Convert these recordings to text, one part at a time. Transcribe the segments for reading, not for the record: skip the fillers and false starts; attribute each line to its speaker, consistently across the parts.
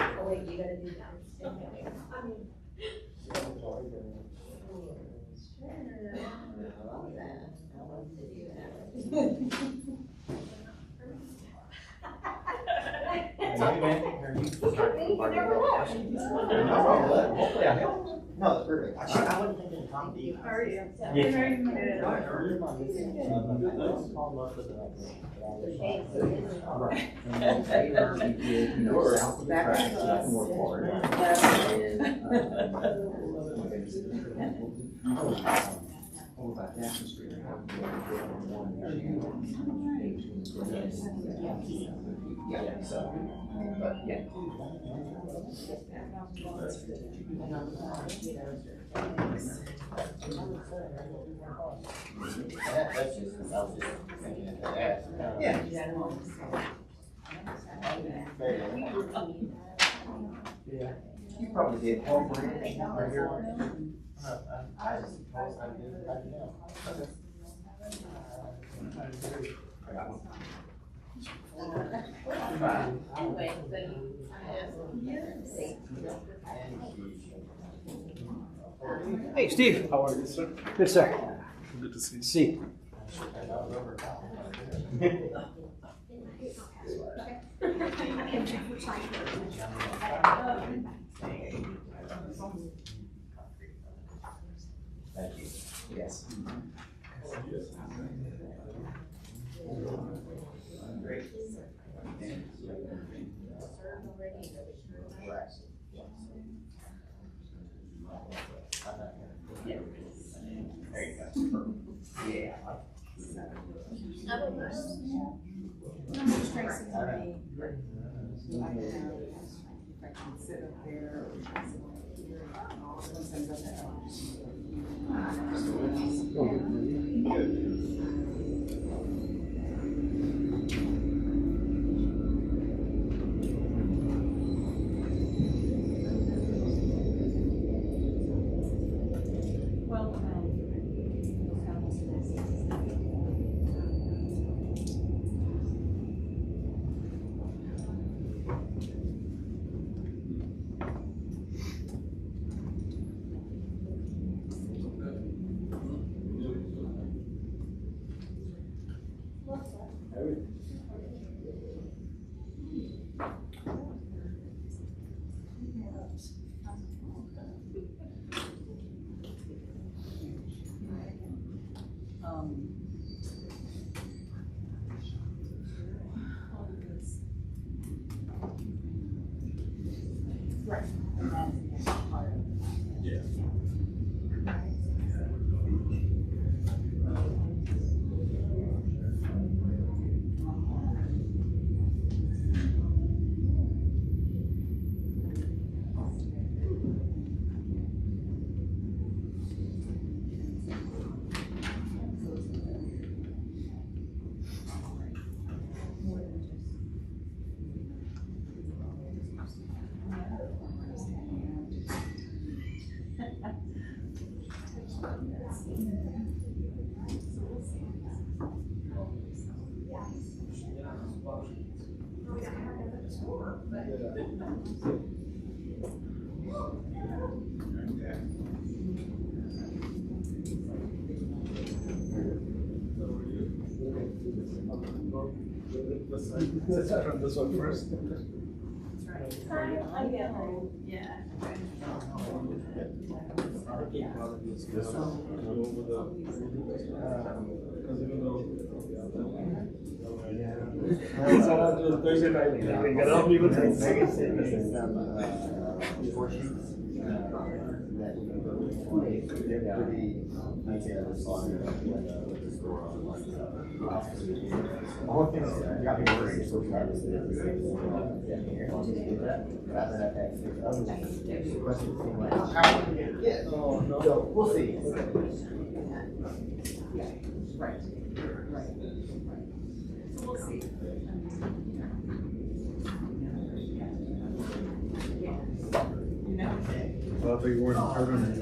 Speaker 1: Oh wait, you gotta do that. Sure, I love that. I love to do that.
Speaker 2: Sorry, man. Are you?
Speaker 1: You never left.
Speaker 2: Hopefully I helped. No, that's perfect. I wasn't thinking Tom D.
Speaker 1: How are you?
Speaker 2: Yeah, so, but yeah. That's just, I was just thinking of that. Yeah. Yeah. You probably did. Right here. I suppose I did. I know. Okay. I got one.
Speaker 1: Anyway,
Speaker 3: Hey, Steve.
Speaker 4: How are you, sir?
Speaker 3: Good, sir.
Speaker 4: Good to see you.
Speaker 3: See.
Speaker 2: Thank you. Yes. Great. There you go. Yeah.
Speaker 5: I'm just trying to see how many, if I can sit up there or if I can sit up here and all of those things like right. And that's part of it.
Speaker 4: Yeah. Let's try from this one first.
Speaker 1: I get home. Yeah.
Speaker 4: This one, go over the, because even though. It's on Thursday night, you can get up, you can
Speaker 2: Four sheets. That we can go with. They're pretty detailed on what the store on like. The whole thing got me worried, so we got this. Rather than that, the question came like, how do we get it? So we'll see.
Speaker 5: Right. So we'll see.
Speaker 4: Well, if you weren't permanent.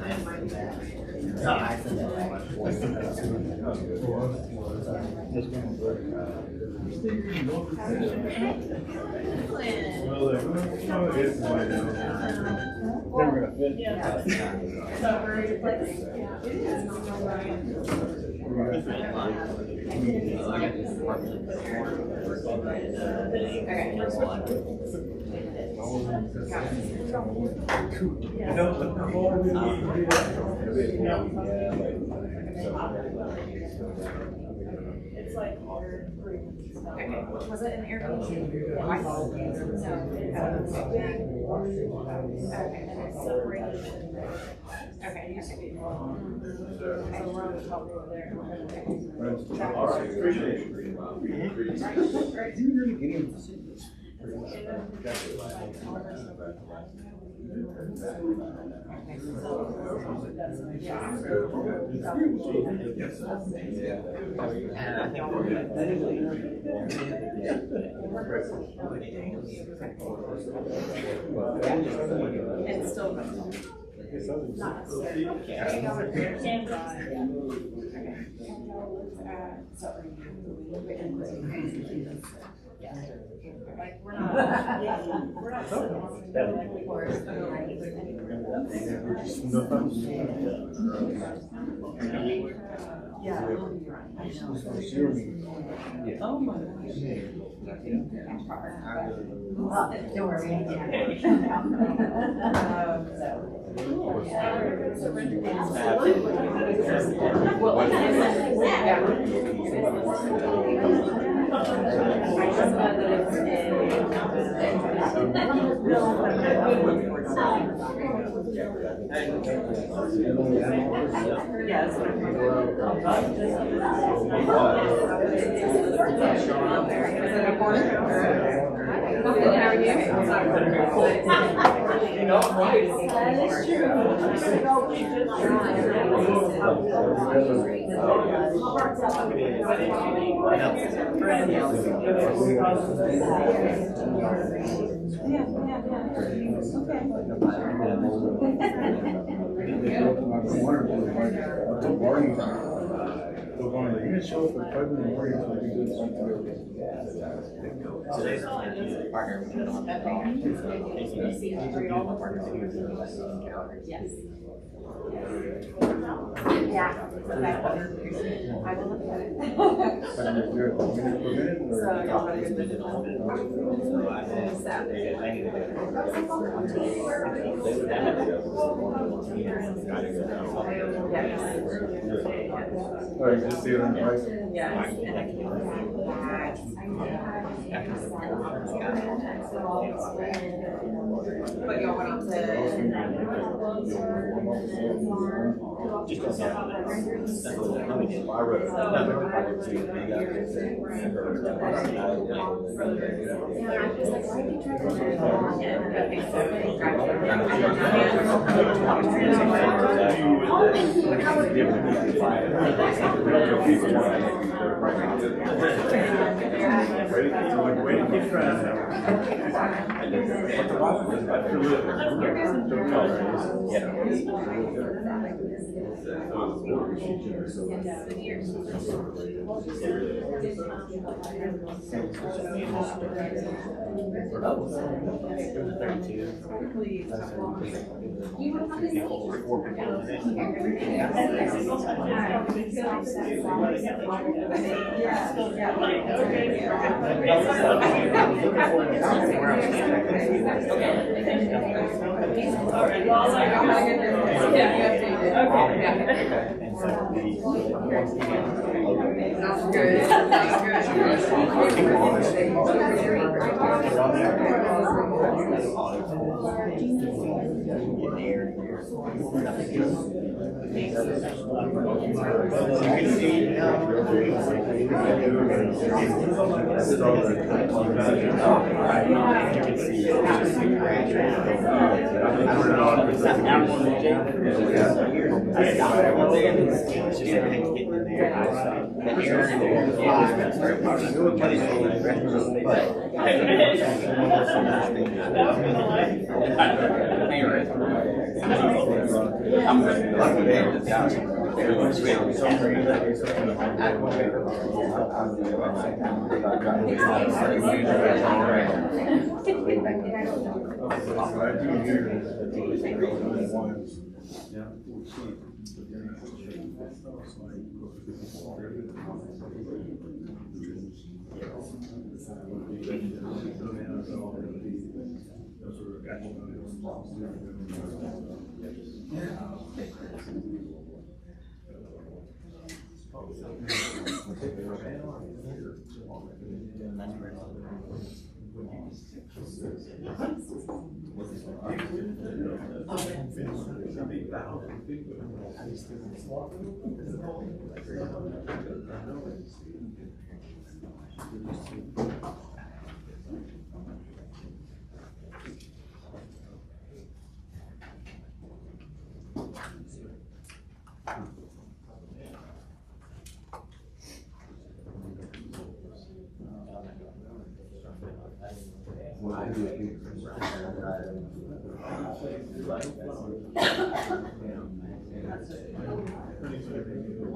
Speaker 5: It's like hard. Okay, was it an Airbnb? Yeah, I saw it. Okay, and it's separated. Okay, you see it. Okay, we're on the top over there.
Speaker 4: All right, appreciate it.
Speaker 5: It's still not necessary. Like, we're not yeah. Oh my gosh.
Speaker 1: Don't worry.
Speaker 4: You can show up for 5 in the morning so we can do something.
Speaker 2: Today's partner.
Speaker 5: Yes. Yeah. I will look at it.
Speaker 4: But I'm gonna do it minute per minute or?
Speaker 5: So y'all better get this on.
Speaker 4: Or you just see it on the price?
Speaker 5: But you're wanting to.
Speaker 2: Just don't know. Let me get my road.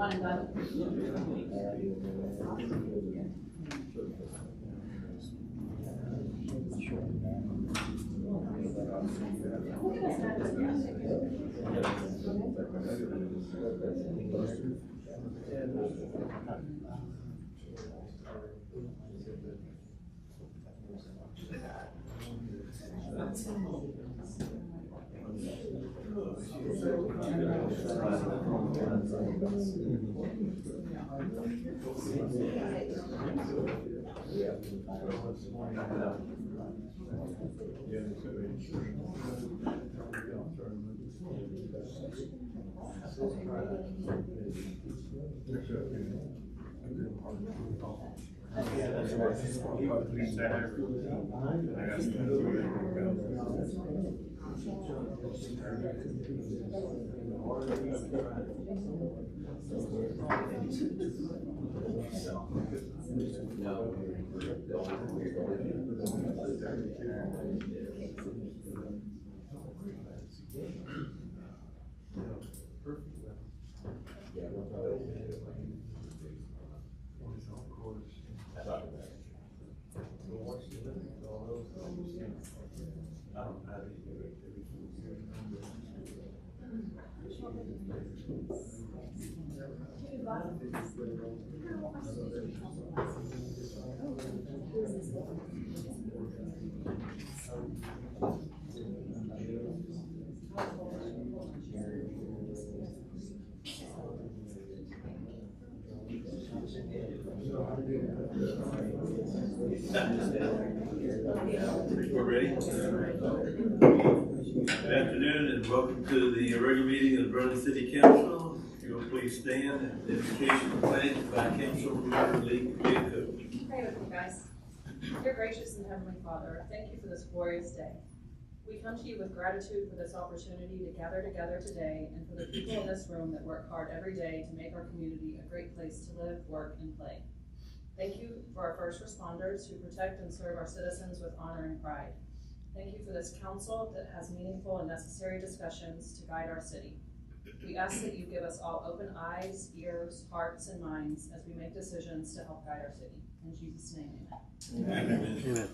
Speaker 5: One and done.
Speaker 6: We're ready. Good afternoon and welcome to the regular meeting of the Vernon City Council. If you will please stand and dedication of pledge by Councilmember Lee Cook.
Speaker 5: Pray with me, guys. Dear gracious and heavenly Father, thank you for this glorious day. We come to you with gratitude for this opportunity to gather together today and for the people in this room that work hard every day to make our community a great place to live, work, and play. Thank you for our first responders who protect and serve our citizens with honor and pride. Thank you for this council that has meaningful and necessary discussions to guide our city. We ask that you give us all open eyes, ears, hearts, and minds as we make decisions to help guide our city. In Jesus' name, amen.
Speaker 3: Amen.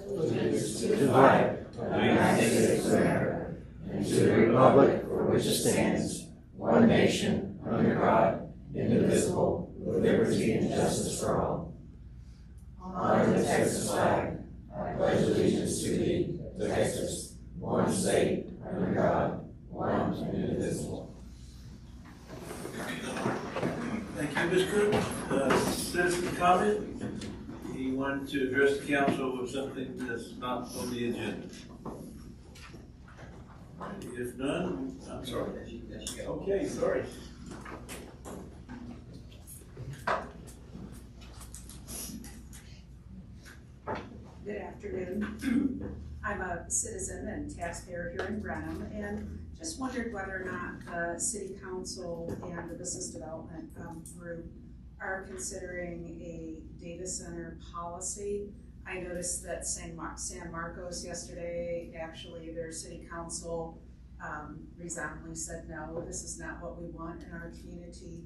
Speaker 7: Allegiance to the flag of the United States of America and to the republic for which it stands, one nation, under God, indivisible, with liberty and justice for all. Honor the Texas flag. I pledge allegiance to thee, Texas, one state, under God, one and indivisible.
Speaker 6: Thank you, Ms. Cook. Citizen comment? He wanted to address the council with something that's not on the agenda. If none, I'm sorry. Okay, sorry.
Speaker 8: Good afternoon. I'm a citizen and taxpayer here in Brenham, and just wondered whether or not the City Council and the Business Development Group are considering a data center policy. I noticed that San Marcos yesterday, actually their City Council resoundingly said, no, this is not what we want in our community.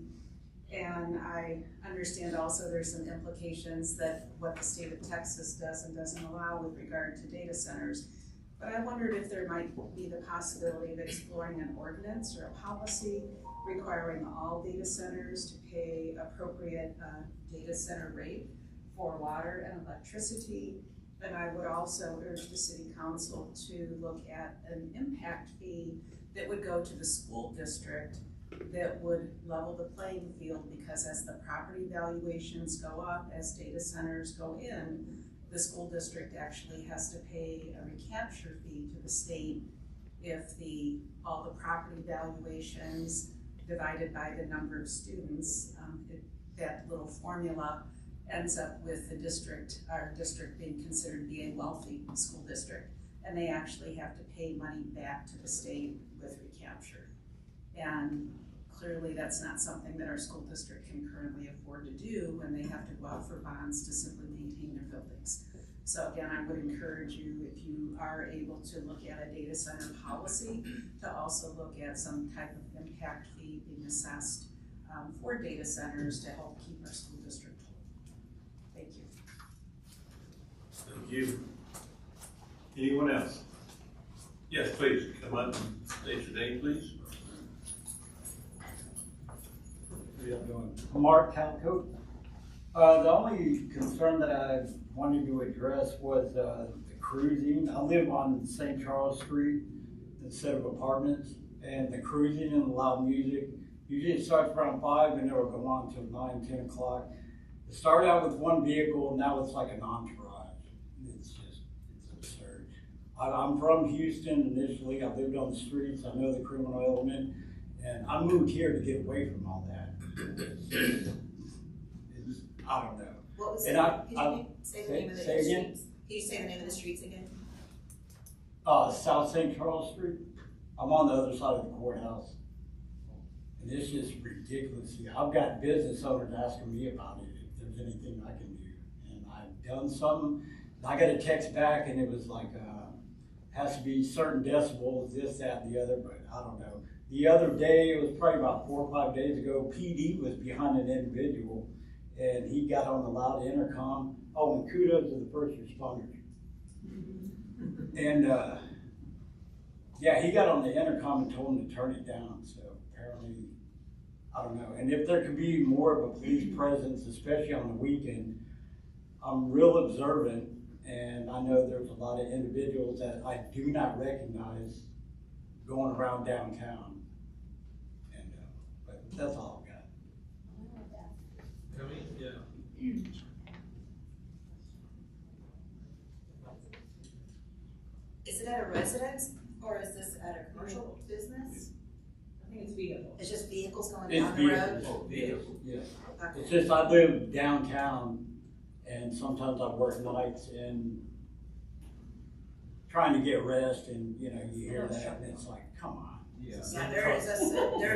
Speaker 8: And I understand also there's some implications that what the state of Texas does and doesn't allow with regard to data centers. But I wondered if there might be the possibility of exploring an ordinance or a policy requiring all data centers to pay appropriate data center rate for water and electricity. And I would also urge the City Council to look at an impact fee that would go to the school district that would level the playing field, because as the property valuations go up, as data centers go in, the school district actually has to pay a recapture fee to the state if all the property valuations divided by the number of students, that little formula ends up with our district being considered to be a wealthy school district, and they actually have to pay money back to the state with recapture. And clearly that's not something that our school district can currently afford to do, and they have to go out for bonds to simply maintain their buildings. So again, I would encourage you, if you are able to look at a data center policy, to also look at some type of impact fee being assessed for data centers to help keep our school district whole. Thank you.
Speaker 6: Thank you. Anyone else? Yes, please, come up and state your name, please.
Speaker 9: How y'all doing? Mark Talcoat. The only concern that I wanted to address was the cruising. I live on St. Charles Street instead of apartments, and the cruising and the loud music, usually it starts around 5 and it'll go on till 9, 10 o'clock. It started out with one vehicle, and now it's like an entourage. It's absurd. I'm from Houston initially. I lived on the streets. I know the criminal element, and I moved here to get away from all that. I don't know.
Speaker 10: What was
Speaker 9: and
Speaker 10: Could you say the name of the streets?
Speaker 9: Again?
Speaker 10: Can you say the name of the streets again?
Speaker 9: South St. Charles Street. I'm on the other side of the courthouse. And it's just ridiculous. I've got business owners asking me about it, if there's anything I can do. And I've done something. I got a text back, and it was like, has to be certain decibels, this, that, and the other, but I don't know. The other day, it was probably about 4 or 5 days ago, PD was behind an individual, and he got on the loud intercom. Oh, and kudos to the first responders. And yeah, he got on the intercom and told him to turn it down. So apparently, I don't know. And if there could be more of a police presence, especially on the weekend, I'm real observant, and I know there's a lot of individuals that I do not recognize going around downtown. And but that's all I've got.
Speaker 6: Yeah.
Speaker 10: Is it at a residence, or is this at a commercial business?
Speaker 5: I think it's vehicles.
Speaker 10: It's just vehicles going
Speaker 9: It's
Speaker 10: down the road?
Speaker 9: vehicles.
Speaker 6: Oh, vehicles.
Speaker 9: Yeah.
Speaker 10: Okay.
Speaker 9: It's just I live downtown, and sometimes I work nights and trying to get rest, and you hear that, and it's like, come on.
Speaker 10: Yeah, there is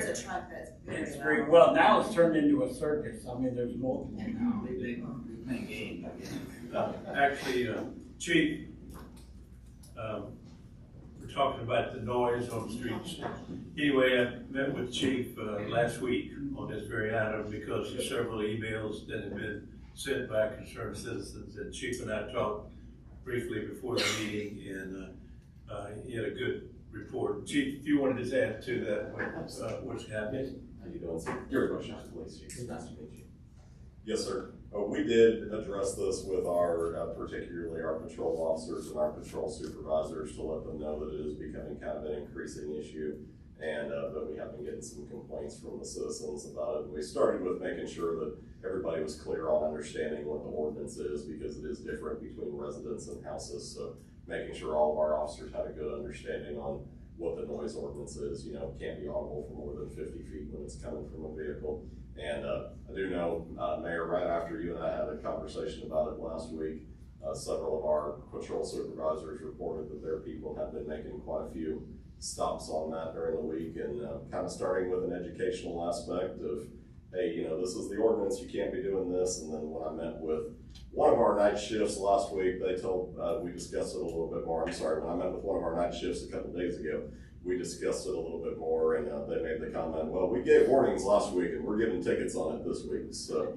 Speaker 10: a truck that's
Speaker 9: It's
Speaker 10: very
Speaker 9: very,
Speaker 10: loud.
Speaker 9: well, now it's turned into a circus. I mean, there's multiple now.
Speaker 6: Actually, Chief, we're talking about the noise on the streets. Anyway, I met with Chief last week on this very item because of several emails that have been sent by concerned citizens, and Chief and I talked briefly before the meeting, and he had a good report. Chief, if you wanted to just add to that, what's happening?
Speaker 11: How you doing, sir? Gary Bushman, Police Chief. Nice to meet you. Yes, sir. We did address this with our, particularly our patrol officers and our patrol supervisors, to let them know that it is becoming kind of an increasing issue. And but we have been getting some complaints from the citizens about it. We started with making sure that everybody was clear on understanding what the ordinance is, because it is different between residents and houses. So making sure all of our officers had a good understanding on what the noise ordinance is. Can't be audible for more than 50 feet when it's coming from a vehicle. And I do know, Mayor, right after you and I had a conversation about it last week, Several of our patrol supervisors reported that their people have been making quite a few stops on that during the week, and kind of starting with an educational aspect of, hey, you know, this is the ordinance, you can't be doing this. And then when I met with one of our night shifts last week, they told, we discussed it a little bit more. I'm sorry, when I met with one of our night shifts a couple days ago, we discussed it a little bit more, and they made the comment, well, we gave warnings last week and we're giving tickets on it this week. So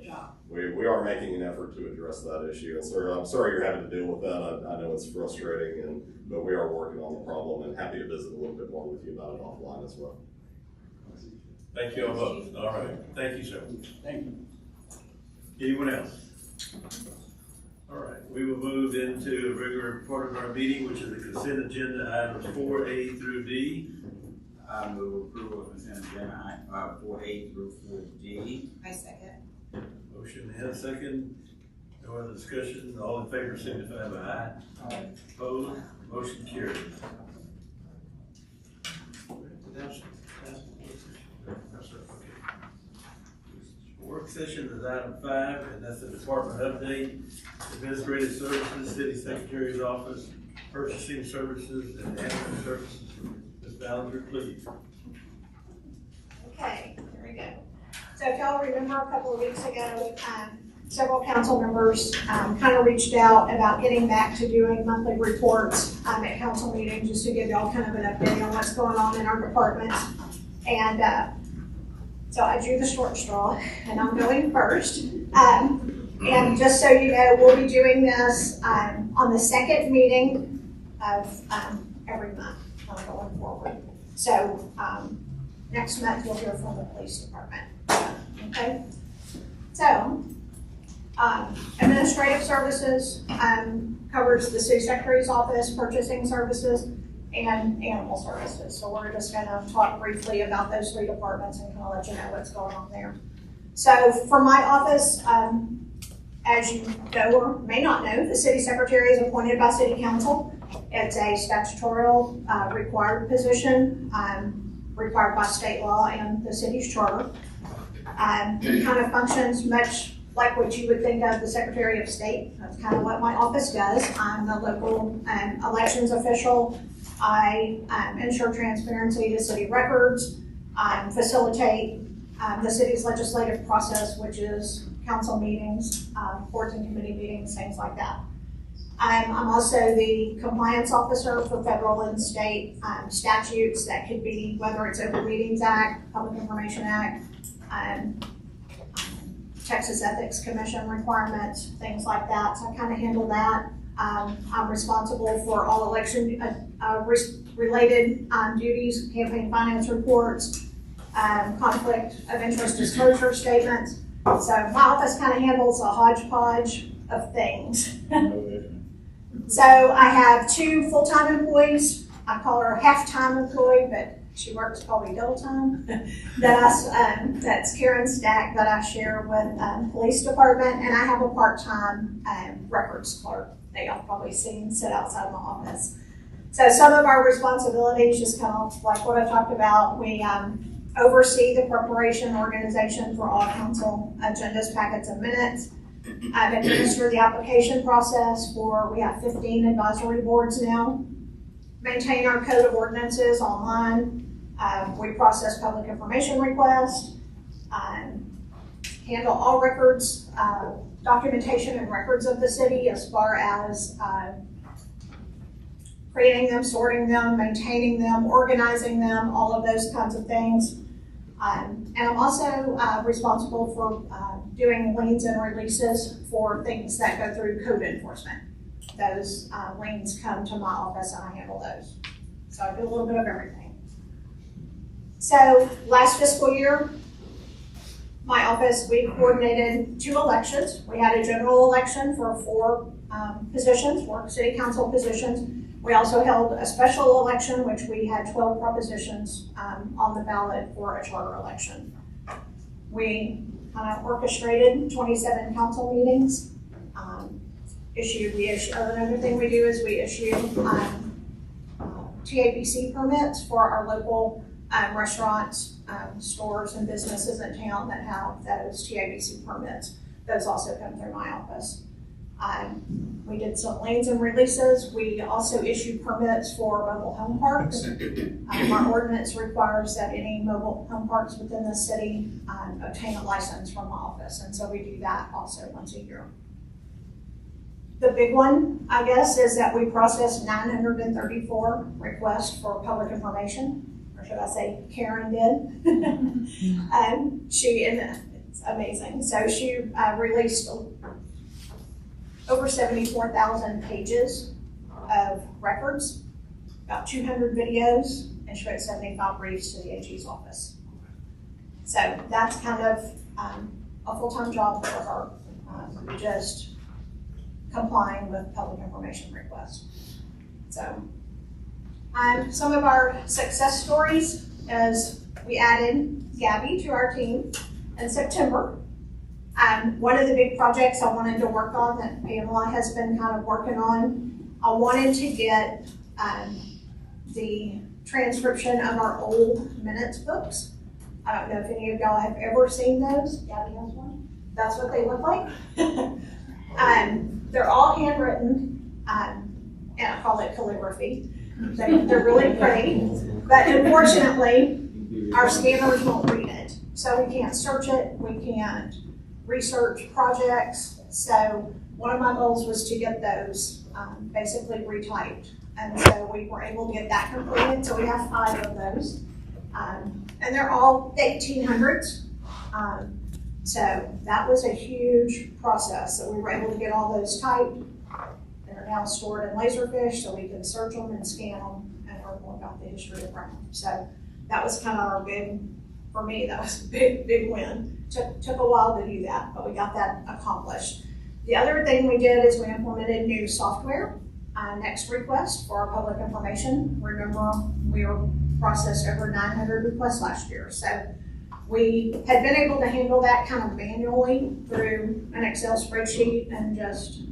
Speaker 11: we are making an effort to address that issue. And sir, I'm sorry you're having to deal with that. I know it's frustrating, but we are working on the problem, and happy to visit a little bit more with you about it offline as well.
Speaker 6: Thank you all both. All right. Thank you, sir.
Speaker 9: Thank you.
Speaker 6: Anyone else? All right. We will move into a regular report of our meeting, which is the consent agenda items 4A through D.
Speaker 12: I move approval of consent agenda 4A through 4D.
Speaker 10: I second.
Speaker 6: Motion and a second. No other discussion. All in favor signify by aye.
Speaker 12: Aye.
Speaker 6: Opposed? Motion carries. Work session is item 5, and that's the department update, administrative services, city secretary's office, purchasing services, and admin services. Ms. Ballinger, please.
Speaker 13: Okay, here we go. So if y'all remember a couple of weeks ago, several council members kind of reached out about getting back to doing monthly reports at council meetings, just to give y'all kind of an update on what's going on in our department. And so I drew the short straw, and I'm going first. And just so you know, we'll be doing this on the second meeting of every month going forward. So next month you'll hear from the police department. Okay. So administrative services covers the city secretary's office, purchasing services, and animal services. So we're just gonna talk briefly about those 3 departments and kind of let you know what's going on there. So for my office, as you know or may not know, the city secretary is appointed by city council. It's a statutory required position, required by state law and the city's charter. It kind of functions much like what you would think of the Secretary of State. That's kind of what my office does. I'm the local elections official. I ensure transparency to city records, facilitate the city's legislative process, which is council meetings, boards and committee meetings, things like that. I'm also the compliance officer for federal and state statutes that could be, whether it's Open Meetings Act, Public Information Act, Texas Ethics Commission requirements, things like that. So I kind of handle that. I'm responsible for all election related duties, campaign finance reports, conflict of interest disclosure statements. So my office kind of handles a hodgepodge of things. So I have 2 full-time employees. I call her a half-time employee, but she works probably double time. That's Karen Stack that I share with police department, and I have a part-time records clerk that y'all probably seen sit outside my office. So some of our responsibilities, just kind of like what I talked about, we oversee the preparation organization for all council agendas, packets, and minutes. Administer the application process for, we have 15 advisory boards now. Maintain our code of ordinances online. We process public information requests. Handle all records, documentation and records of the city as far as creating them, sorting them, maintaining them, organizing them, all of those kinds of things. And I'm also responsible for doing liens and releases for things that go through code enforcement. Those liens come to my office and I handle those. So I do a little bit of everything. So last fiscal year, my office, we coordinated 2 elections. We had a general election for 4 positions, 4 city council positions. We also held a special election, which we had 12 propositions on the ballot for a charter election. We kind of orchestrated 27 council meetings. Another thing we do is we issue TABC permits for our local restaurants, stores, and businesses in town that have those TABC permits. Those also come through my office. We did some lanes and releases. We also issued permits for mobile home parks. Our ordinance requires that any mobile home parks within the city obtain a license from the office, and so we do that also once a year. The big one, I guess, is that we processed 934 requests for public information, or should I say Karen did. It's amazing. So she released over 74,000 pages of records, about 200 videos, and she wrote 75 briefs to the AG's office. So that's kind of a full-time job for her, just complying with public information requests. So some of our success stories is we added Gabby to our team in September. One of the big projects I wanted to work on that Pamela has been kind of working on, I wanted to get the transcription of our old minutes books. I don't know if any of y'all have ever seen those. Gabby has one. That's what they look like. They're all handwritten, and I call it calligraphy. They're really pretty, but unfortunately, our scanners won't read it. So we can't search it, we can't research projects. So one of my goals was to get those basically retyped. And so we were able to get that completed. So we have 5 of those. And they're all 1800s. So that was a huge process. So we were able to get all those typed. They're now stored in Laserfish so we can search them and scan them and learn more about the history of Brown. So that was kind of our big, for me, that was a big win. Took a while to do that, but we got that accomplished. The other thing we did is we implemented new software. Next request for our public information. Remember, we processed over 900 requests last year. So we had been able to handle that kind of manually through an Excel spreadsheet and just,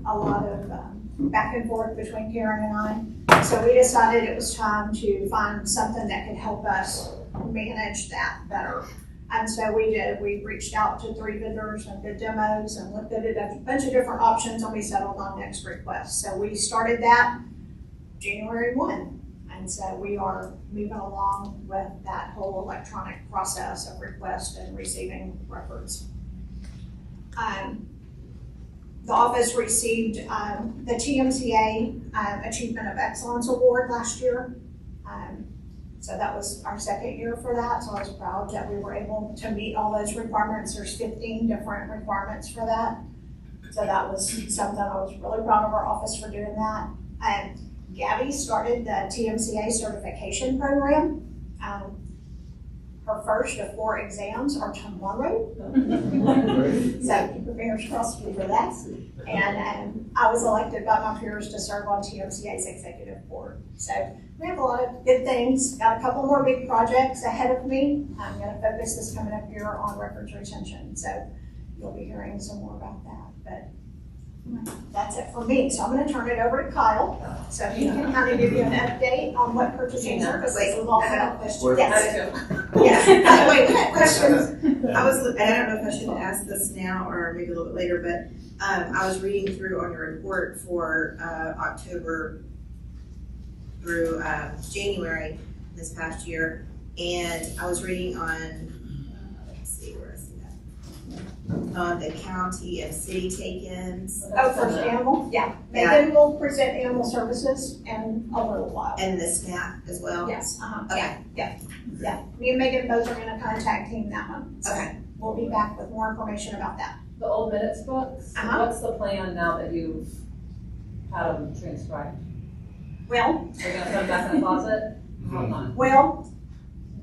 Speaker 13: a lot of back and forth between Karen and I. So we decided it was time to find something that could help us manage that better. And so we did. We reached out to 3 vendors and did demos and looked at a bunch of different options, and we settled on Next Request. So we started that January 1. And so we are moving along with that whole electronic process of request and receiving records. The office received the TMCA Achievement of Excellence Award last year. So that was our 2nd year for that. So I was proud that we were able to meet all those requirements. There's 15 different requirements for that. So that was something I was really proud of our office for doing that. And Gabby started the TMCA certification program. Her first of 4 exams are tomorrow. So keep your fingers crossed for that. And I was elected by my peers to serve on TMCA's executive board. So we have a lot of good things. Got a couple more big projects ahead of me. I'm going to focus this coming up here on records retention. So you'll be hearing some more about that. But that's it for me. So I'm going to turn it over to Kyle. So he can kind of give you an update on what purchasing services we've all had. Yes.
Speaker 10: Yeah. Wait, questions? I don't know if I should ask this now or maybe a little bit later, but I was reading through on your report for October through January this past year, and I was reading on, let's see, where is that? On the county and city take-ins.
Speaker 13: Oh, first animal? Yeah. Megan will present animal services in a little while.
Speaker 10: And the SNAP as well?
Speaker 13: Yes.
Speaker 10: Okay.
Speaker 13: Yeah. Me and Megan both are going to kind of tag team that one. So
Speaker 10: okay.
Speaker 13: We'll be back with more information about that.
Speaker 5: The old minutes books, what's the plan now that you've had them transcribed?
Speaker 13: Well,
Speaker 5: Are you going to put them back in the closet?
Speaker 13: Well,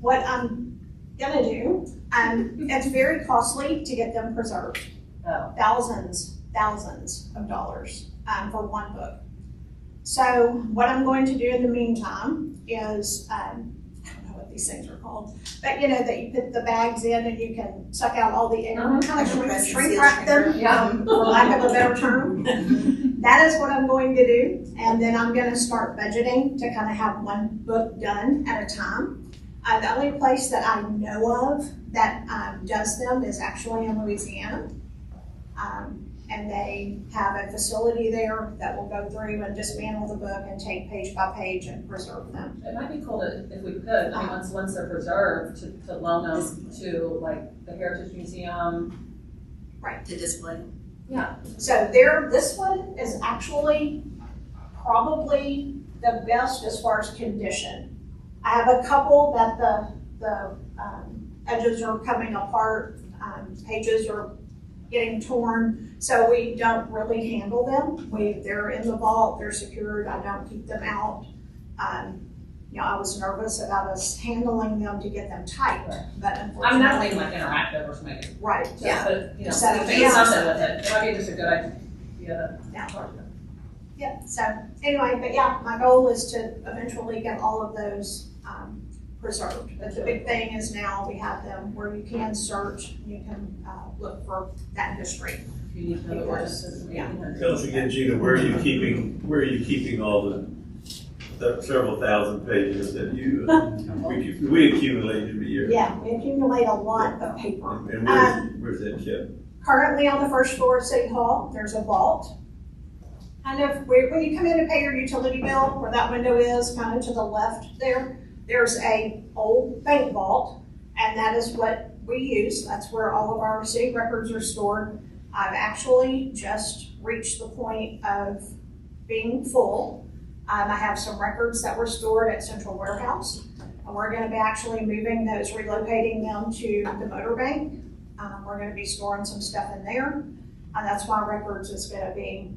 Speaker 13: what I'm going to do, it's very costly to get them preserved.
Speaker 5: Oh.
Speaker 13: Thousands of dollars for one book. So what I'm going to do in the meantime is, I don't know what these things are called, but that you put the bags in and you can suck out all the air, kind of shrink wrap them, for lack of a better term. That is what I'm going to do. And then I'm going to start budgeting to kind of have one book done at a time. The only place that I know of that does them is actually in Louisiana. and they have a facility there that will go through and dismantle the book and take page by page and preserve them.
Speaker 5: It might be cool to, if we could, I mean, once they're preserved, to loan them to like the Heritage Museum.
Speaker 13: Right.
Speaker 10: To display.
Speaker 13: Yeah. So this one is actually probably the best as far as condition. I have a couple that the edges are coming apart, pages are getting torn, so we don't really handle them. They're in the vault, they're secured, I don't keep them out. You know, I was nervous about us handling them to get them tight, but unfortunately.
Speaker 5: I'm not thinking like interactive or something.
Speaker 13: Right, yeah.
Speaker 5: But, you know,
Speaker 13: So,
Speaker 5: do
Speaker 13: yeah.
Speaker 5: something with it. It might be just a good idea to.
Speaker 13: Yeah. Yep, so anyway, but yeah, my goal is to eventually get all of those preserved. But the big thing is now we have them where you can search, you can look for that history.
Speaker 5: If you need to know ordinances.
Speaker 13: Yeah.
Speaker 6: Tell us again, Gina, where are you keeping all the several thousand pages that you, we accumulate every year?
Speaker 13: Yeah, we accumulate a lot of paper.
Speaker 6: And where's that kept?
Speaker 13: Currently on the first floor of City Hall, there's a vault. Kind of, when you come in to pay your utility bill, where that window is, kind of to the left there, there's a old bank vault, and that is what we use. That's where all of our city records are stored. I've actually just reached the point of being full. I have some records that were stored at Central Warehouse, and we're going to be actually moving those, relocating them to the motor bank. We're going to be storing some stuff in there. And that's why records is going to be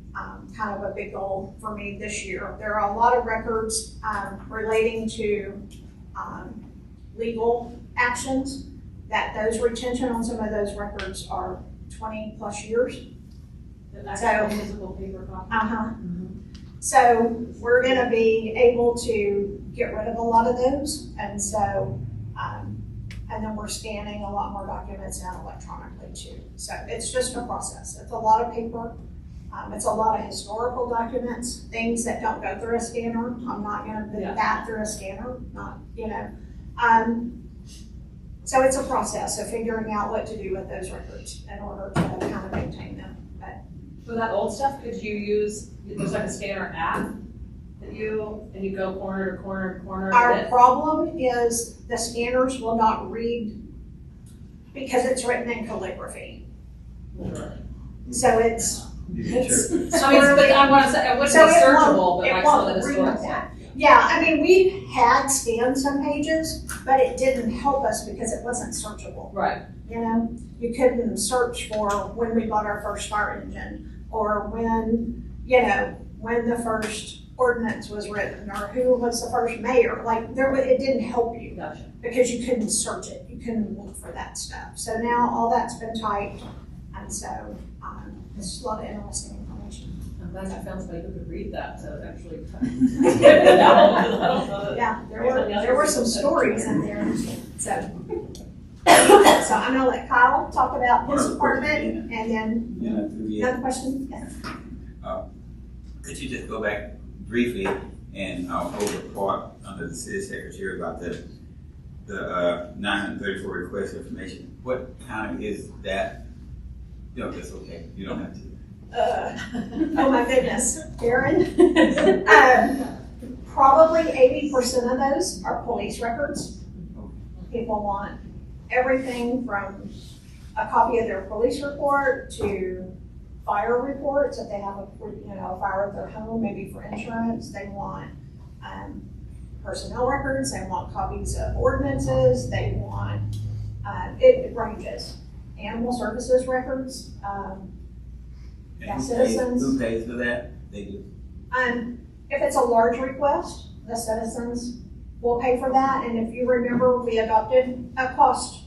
Speaker 13: kind of a big goal for me this year. There are a lot of records relating to legal actions, that those retention on some of those records are 20 plus years.
Speaker 5: So, physical paper copy.
Speaker 13: So we're going to be able to get rid of a lot of those. And so, and then we're scanning a lot more documents now electronically too. So it's just a process. It's a lot of paper. It's a lot of historical documents, things that don't go through a scanner. I'm not going to put that through a scanner, not, you know. So it's a process of figuring out what to do with those records in order to kind of maintain them. But
Speaker 5: for that old stuff, could you use, there's like a scanner app that you go corner to corner to corner?
Speaker 13: Our problem is the scanners will not read because it's written in calligraphy. So it's
Speaker 5: I mean, but I want to say, it wouldn't be searchable, but like some of the historic stuff.
Speaker 13: Yeah, I mean, we had scanned some pages, but it didn't help us because it wasn't searchable.
Speaker 5: Right.
Speaker 13: You know, you couldn't search for when we bought our first fire engine, or when, you know, when the first ordinance was written, or who was the first mayor. Like, it didn't help you.
Speaker 5: Gotcha. Because
Speaker 13: you couldn't search it. You couldn't look for that stuff. So now all that's been typed, and so it's just a lot of interesting information.
Speaker 5: I'm glad I found somebody who could read that to actually.
Speaker 13: Yeah, there were some stories in there. So I'm gonna let Kyle talk about his department, and then another question. Yes.
Speaker 12: Could you just go back briefly and hold a report under the city secretary about the 934 request information? What county is that? You know, that's okay. You don't have to.
Speaker 13: Oh my goodness, Karen. Probably 80% of those are police records. People want everything from a copy of their police report to fire reports. If they have a fire at their home, maybe for insurance, they want personnel records. They want copies of ordinances. They want it ranges. Animal services records. Citizens.
Speaker 12: Who pays for that? They do.
Speaker 13: If it's a large request, the citizens will pay for that. And if you remember, we adopted a cost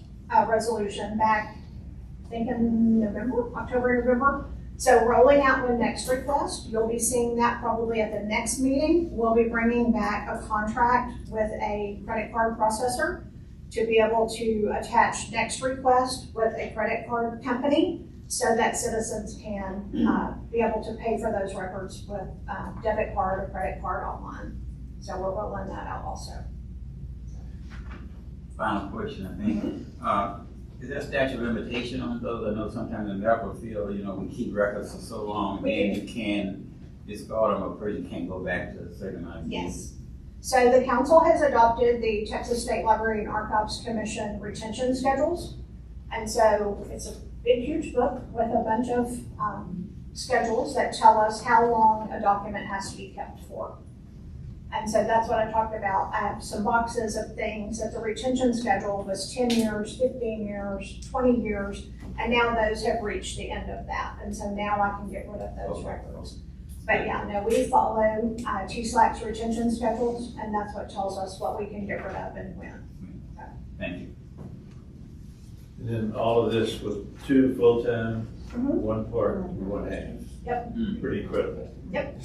Speaker 13: resolution back, I think in October, November. So rolling out the next request, you'll be seeing that probably at the next meeting. We'll be bringing back a contract with a credit card processor to be able to attach next request with a credit card company so that citizens can be able to pay for those records with debit card or credit card online. So we're rolling that out also.
Speaker 12: Final question, I think. Is there a statute of limitation on those? I know sometimes in the medical field, you know, we keep records for so long, and you can discard them, or person can't go back to a certain amount of years.
Speaker 13: Yes. So the council has adopted the Texas State Library and Archives Commission retention schedules. And so it's a big, huge book with a bunch of schedules that tell us how long a document has to be kept for. And so that's what I talked about. I have some boxes of things that the retention schedule was 10 years, 15 years, 20 years, and now those have reached the end of that. And so now I can get rid of those records. But yeah, no, we follow TSLAC's retention schedules, and that's what tells us what we can get rid of and when. So.
Speaker 12: Thank you.
Speaker 6: And then all of this with 2 full-time, 1 part, and 1 half.
Speaker 13: Yep.
Speaker 6: Pretty incredible.
Speaker 13: Yep.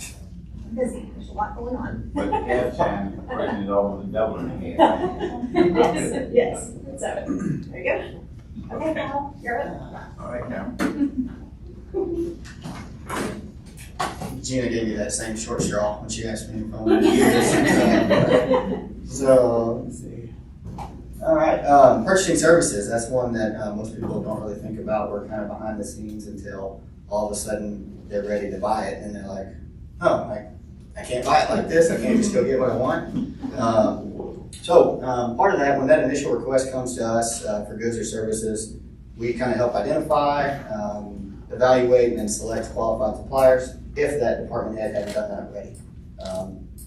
Speaker 13: Busy. There's a lot going on.
Speaker 12: But the half-time person is almost doubling the half.
Speaker 13: Yes. So there you go. Okay, Cal, you're up.
Speaker 12: All right, Cal.
Speaker 2: Gina gave me that same short straw when she asked me if I wanted to do this. So, let's see. All right, purchasing services, that's one that most people don't really think about. We're kind of behind the scenes until all of a sudden they're ready to buy it and they're like, oh, I can't buy it like this. I can't just go get what I want. Part of that, when that initial request comes to us for goods or services, we kind of help identify, evaluate, and then select qualified suppliers if that department head hasn't done that already.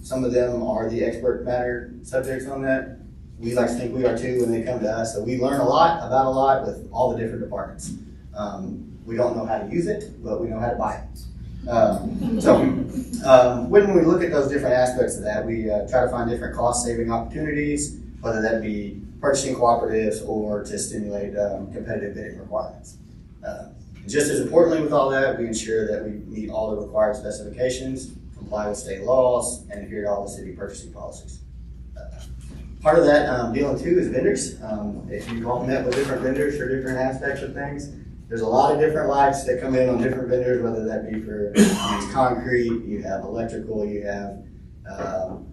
Speaker 2: Some of them are the expert matter subjects on that. We like to think we are too when they come to us. So we learn a lot about a lot with all the different departments. We don't know how to use it, but we know how to buy it. When we look at those different aspects of that, we try to find different cost-saving opportunities, whether that be purchasing cooperatives or to stimulate competitive bidding requirements. Just as importantly with all that, we ensure that we meet all the required specifications, comply with state laws, and adhere to all the city purchasing policies. Part of that dealing too is vendors. If you've all met with different vendors for different aspects of things, there's a lot of different lights that come in on different vendors, whether that be for concrete, you have electrical, you have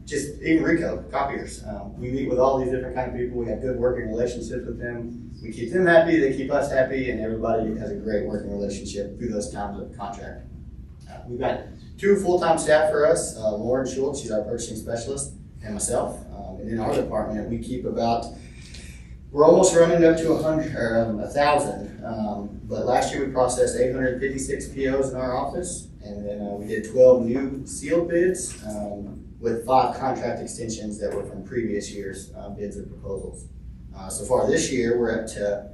Speaker 2: just even Rico, copiers. We meet with all these different kind of people. We have good working relationships with them. We keep them happy, they keep us happy, and everybody has a great working relationship through those times of contract. We've got 2 full-time staff for us, Lauren Schultz, she's our purchasing specialist, and myself. And in our department, we keep we're almost running up to 1,000. But last year we processed 856 POs in our office, and then we did 12 new sealed bids with 5 contract extensions that were from previous years' bids or proposals. So far this year, we're up to,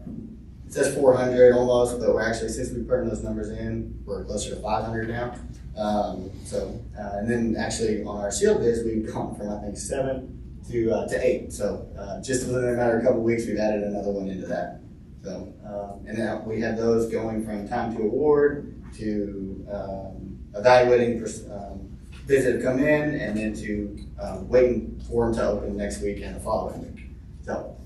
Speaker 2: it says 400 almost, but we're actually, since we put those numbers in, we're closer to 500 now. And then actually on our sealed bids, we've gone from, I think, 7 to 8. So just within a matter of a couple of weeks, we've added another one into that. So, and then we have those going from time to award to evaluating bids that have come in, and then to waiting for them to open next week and the following week. So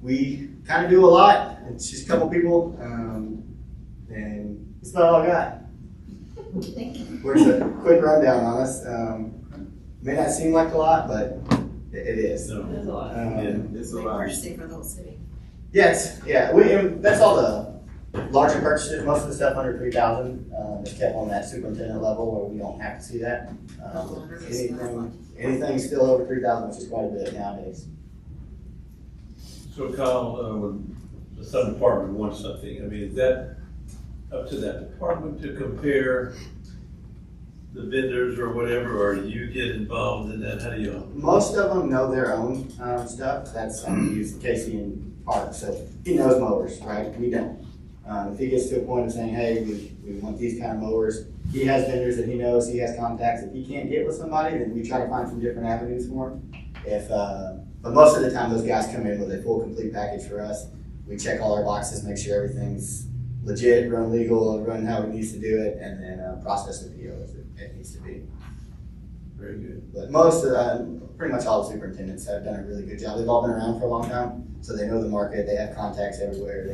Speaker 2: we kind of do a lot. It's just a couple people, and that's about all I got. Where's a quick rundown on us? May not seem like a lot, but it is.
Speaker 1: There's a lot.
Speaker 12: It's a lot.
Speaker 10: Purchasing for the whole city.
Speaker 2: Yes, yeah. That's all the larger purchases. Most of the stuff under 3,000 is kept on that superintendent level, where we don't have to see that. Anything still over 3,000, which is quite a bit nowadays.
Speaker 6: So Kyle, when some department wants something, I mean, is that up to that department to compare the vendors or whatever, or you get involved in that? How do you?
Speaker 2: Most of them know their own stuff. That's we use Casey and Park, so he knows mowers, right? We don't. If he gets to a point of saying, hey, we want these kind of mowers, he has vendors that he knows, he has contacts. If he can't get with somebody, then we try to find some different avenues for him. But most of the time, those guys come in with a full, complete package for us. We check all our boxes, make sure everything's legit, run legal, run how it needs to do it, and then process the PO as it needs to be.
Speaker 6: Very good.
Speaker 2: But pretty much all the superintendents have done a really good job. They've all been around for a long time, so they know the market. They have contacts everywhere.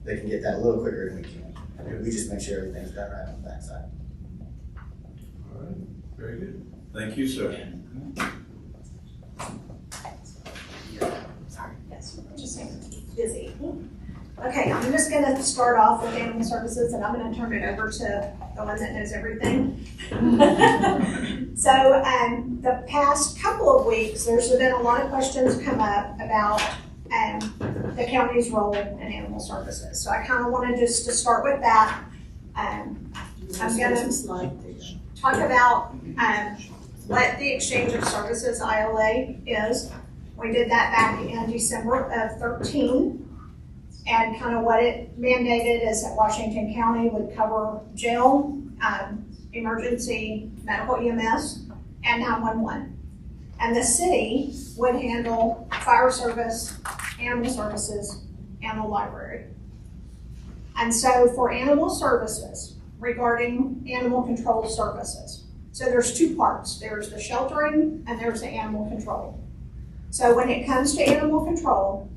Speaker 2: They can get that a little quicker than we can. We just make sure everything's done right on the backside.
Speaker 6: All right. Very good. Thank you, sir.
Speaker 13: Sorry, yes, just busy. Okay, to start off with animal services, and I'm gonna turn it over to the one that knows everything. So, the past couple of weeks, there's been a lot of questions come up about the county's role in animal services. So I kind of wanted just to start with that. I'm gonna talk about what the Exchange of Services ILA is. We did that back in December of 13. And kind of what it mandated is that Washington County would cover jail, emergency medical EMS, and 911. And the city would handle fire service, animal services, and the library. And so for animal services, regarding animal control services, so there's two parts. There's the sheltering and there's the animal control. So when it comes to animal control,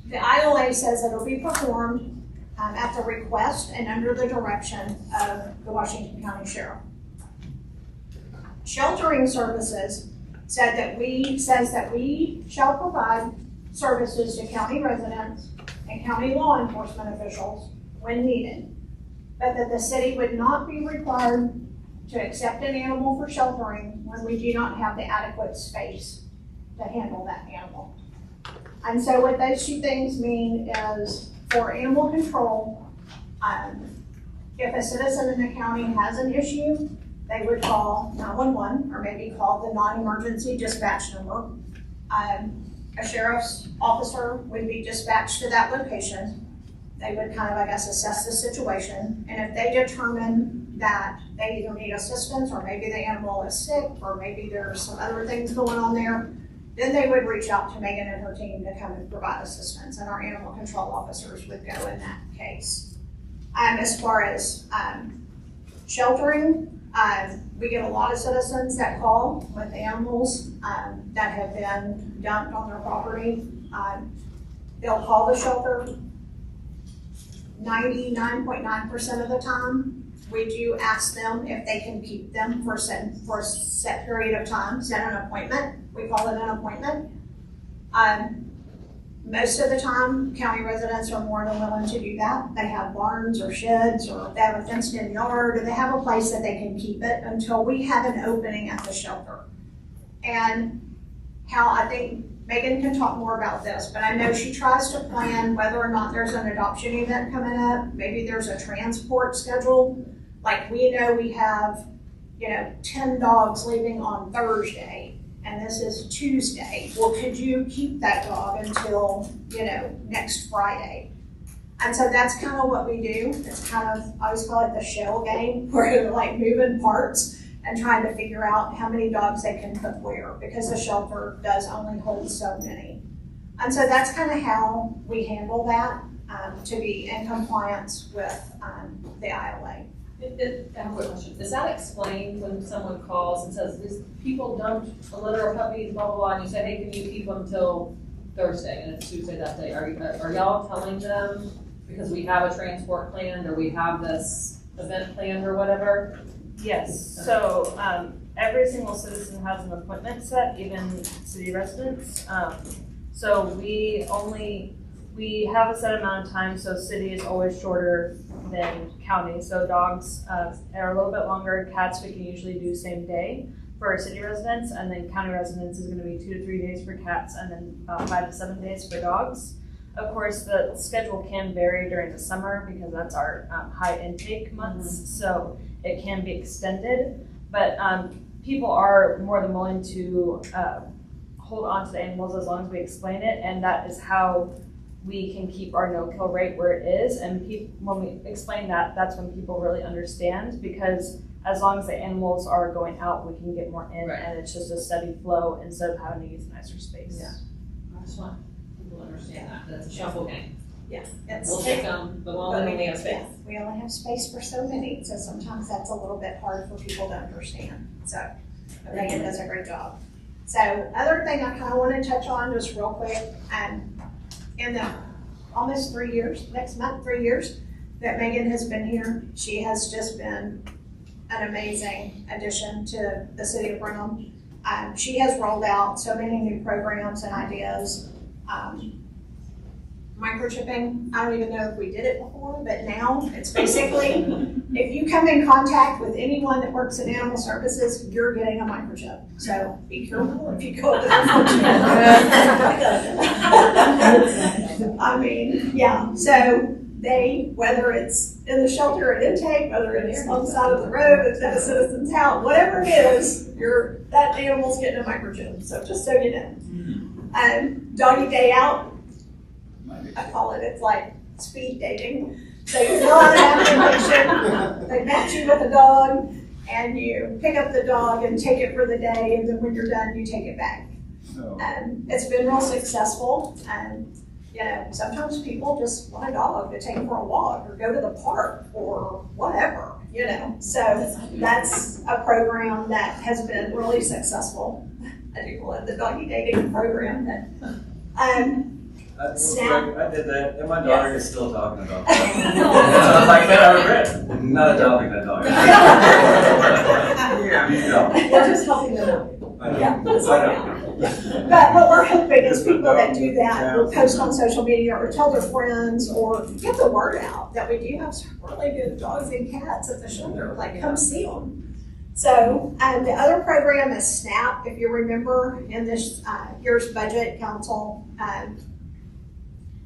Speaker 13: the ILA says it'll be performed at the request and under the direction of the Washington County Sheriff. Sheltering services says that we shall provide services to county residents and county law enforcement officials when needed, but that the city would not be required to accept an animal for sheltering when we do not have the adequate space to handle that animal. And so what those two things mean is for animal control, if a citizen in the county has an issue, they would call 911 or maybe call the non-emergency dispatch number. A sheriff's officer would be dispatched to that location. They would kind of, I guess, assess the situation. And if they determine that they either need assistance or maybe the animal is sick or maybe there's some other things going on there, then they would reach out to Megan and her team to come and provide assistance, and our animal control officers would go in that case. As far as sheltering, we get a lot of citizens that call with animals that have been dumped on their property. They'll call the shelter. 99.9% of the time, we do ask them if they can keep them for a set period of time, set an appointment. We call it an appointment. Most of the time, county residents are more than willing to do that. They have barns or sheds, or they have a fenced-in yard, or they have a place that they can keep it until we have an opening at the shelter. And how I think Megan can talk more about this, but I know she tries to plan whether or not there's an adoption event coming up. Maybe there's a transport schedule. Like we know we have, 10 dogs leaving on Thursday, and this is Tuesday. Well, could you keep that dog until, next Friday? And so that's kind of what we do. It's kind of, I always call it the shell game, where you're like moving parts and trying to figure out how many dogs they can put where, because the shelter does only hold so many. And so that's kind of how we handle that to be in compliance with the ILA.
Speaker 5: I have a quick question. Is that explained when someone calls and says, these people dumped a litter of puppies, blah, blah, blah, and you say, hey, can you keep them until Thursday, and it's Tuesday that day? Are y'all telling them because we have a transport planned or we have this event planned or whatever?
Speaker 14: Yes, so every single citizen has an appointment set, even city residents. So we have a set amount of time, so city is always shorter than county. So dogs are a little bit longer. Cats we can usually do same day for our city residents, and then county residents is gonna be 2 to 3 days for cats, and then about 5 to 7 days for dogs. Of course, the schedule can vary during the summer because that's our high intake months, so it can be extended. But people are more than willing to hold on to the animals as long as we explain it, and that is how we can keep our no-kill rate where it is. And when we explain that, that's when people really understand, because as long as the animals are going out, we can get more in, right. And it's just a steady flow instead of having to use nicer space.
Speaker 5: Yeah, I just want people to understand that it's a shuffle game.
Speaker 13: Yeah,
Speaker 5: we'll take them, but we'll only have space.
Speaker 13: Yeah, we only have space for so many, so sometimes that's a little bit hard for people to understand. So Megan does a great job. So other thing I kind of want to touch on just real quick, in the almost 3 years, next month, 3 years that Megan has been here, she has just been an amazing addition to the city of Brenham. She has rolled out so many new programs and ideas. microchipping. I don't even know if we did it before, but now it's basically, if you come in contact with anyone that works in animal services, you're getting a microchip. So be careful if you go to the I mean, yeah, so they, whether it's in the shelter at intake, whether it's on the side of the road, it's at a citizen's house, whatever it is, that animal's getting a microchip, so just so you know. Doggy day out, I call it, it's like speed dating. So you fill out an application, they match you with a dog, and you pick up the dog and take it for the day, and then when you're done, you take it back. It's been real successful, and you know, sometimes people just want a dog to take for a walk or go to the park or whatever, you know. So that's a program that has been really successul. I do call it the doggy dating program. Snap.
Speaker 15: I did that, and my daughter is still talking about that. So I was like, man, I regret not adopting that dog.
Speaker 1: We're just helping them out.
Speaker 13: Yeah. But what we're hoping is people that do that will post on social media or tell their friends or get the word out that we do have some really good dogs and cats at the shelter. Like, come see them. So the other program is SNAP. If you remember, in this year's budget, council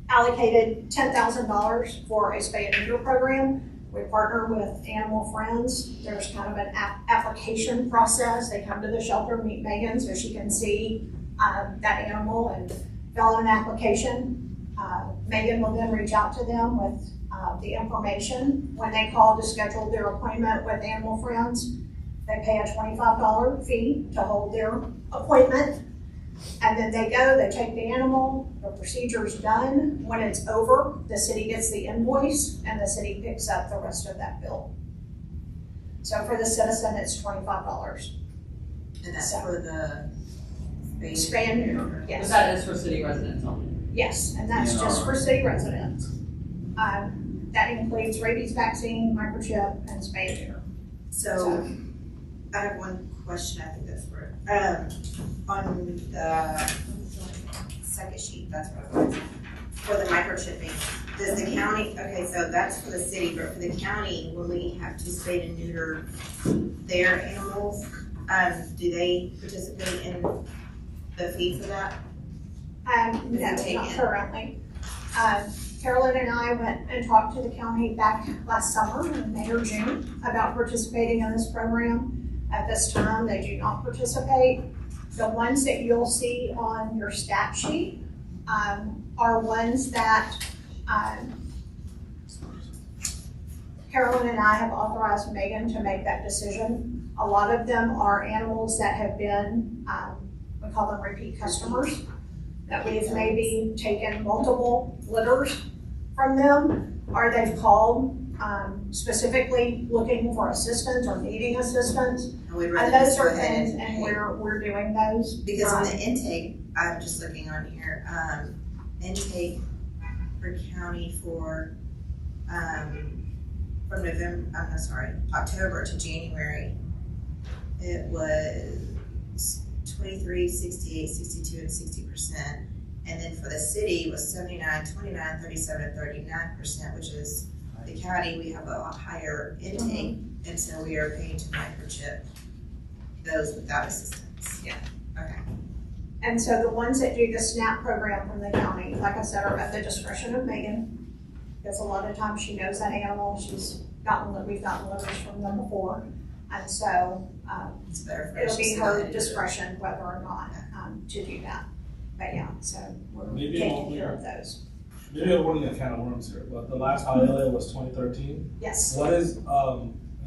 Speaker 13: allocated $10,000 for a spay and neuter program. We partner with Animal Friends. There's kind of an application process. They come to the shelter, meet Megan so she can see that animal and fill out an application. Megan will then reach out to them with the information. When they call to schedule their appointment with Animal Friends, they pay a $25 fee to hold their appointment. And then they go, they take the animal, the procedure's done. When it's over, the city gets the invoice and the city picks up the rest of that bill. So for the citizen, it's $25.
Speaker 10: And that's for the
Speaker 13: spay and neuter, yes.
Speaker 1: But that is for city residents only.
Speaker 13: Yes, and that's just for city residents. That includes rabies vaccine, microchip, and spay and neuter.
Speaker 10: So I have one question, I think that's for it. On the second sheet, that's what it was, for the microchipping, does the county, okay, so that's for the city, but for the county, when we have to spay and neuter their animals, do they participate in the fee for that?
Speaker 13: No, not currently. Carolyn and I went and talked to the county back last summer in May or June about participating in this program. At this time, they do not participate. The ones that you'll see on your stat sheet are ones that Carolyn and I have authorized Megan to make that decision. A lot of them are animals that have been, we call them repeat customers, that we've maybe taken multiple litters from them, or they've called specifically looking for assistance or needing assistance. And those are things, and we're doing those.
Speaker 10: Because on the intake, I'm just looking on here, intake for county for, from October to January, it was 23, 68, 62, and 60%. And then for the city, it was 79, 29, 37, and 39%, which is the county, we have a lot higher intake, and so we are paying to microchip those without assistance.
Speaker 13: Yeah.
Speaker 10: Okay.
Speaker 13: And so the ones that do the SNAP program from the county, like I said, are at the discretion of Megan, because a lot of times she knows that animal. We've gotten litters from them before, and so
Speaker 10: it's better for
Speaker 13: it'll be her discretion whether or not to do that. But yeah, so we're taking care of those.
Speaker 4: Maybe I'm running a can of worms here, but the last ILA was 2013.
Speaker 13: Yes.
Speaker 4: What is,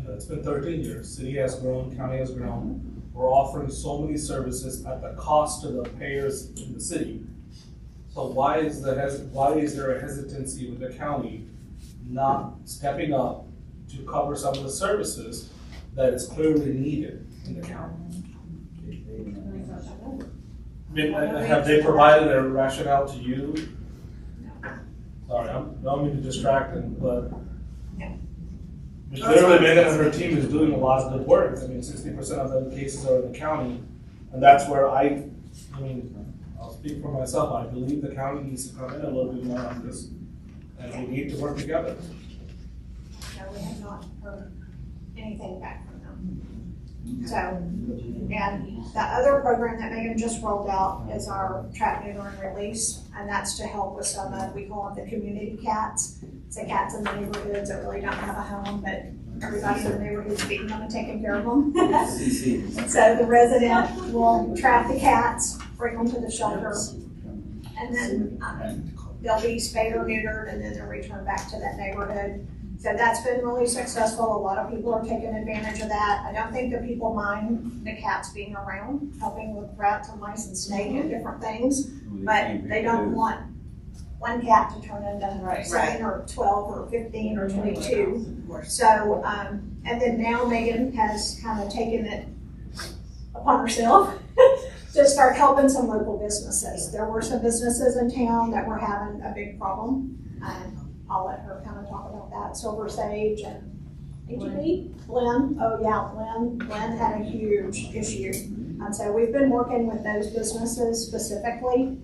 Speaker 4: it's been 13 years, city has grown, county has grown. We're offering so many services at the cost to the payers in the city. So why is there a hesitancy with the county not stepping up to cover some of the services that is clearly needed in the county? I mean, have they provided a rationale to you? Sorry, I don't mean to distract them, but clearly Megan and her team is doing a lot of good work. I mean, 60% of the cases are in the county, and that's where I I'll speak for myself, I believe the county needs to come in a little bit more on this, and we need to work together.
Speaker 13: No, we have not heard anything back from them. So, and the other program that Megan just rolled out is our trap, neuter, and release, and that's to help with some of, we call them the community cats. It's the cats in the neighborhoods that really don't have a home, but everybody in the neighborhood's feeding them and taking care of them. So the resident will trap the cats, bring them to the shelter, and then they'll be spayed or neutered, and then they'll return back to that neighborhood. So that's been really successful. A lot of people are taking advantage of that. I don't think the people mind the cats being around, helping with rats and mice and snake and different things, but they don't want one cat to turn into 7 or 12 or 15 or 22. So, and then now Megan has kind of taken it upon herself to start helping some local businesses. There were some businesses in town that were having a big problem. I'll let her kind of talk about that. Silver Sage and Glenn. Oh yeah, Glenn had a huge issue. And so we've been working with those businesses specifically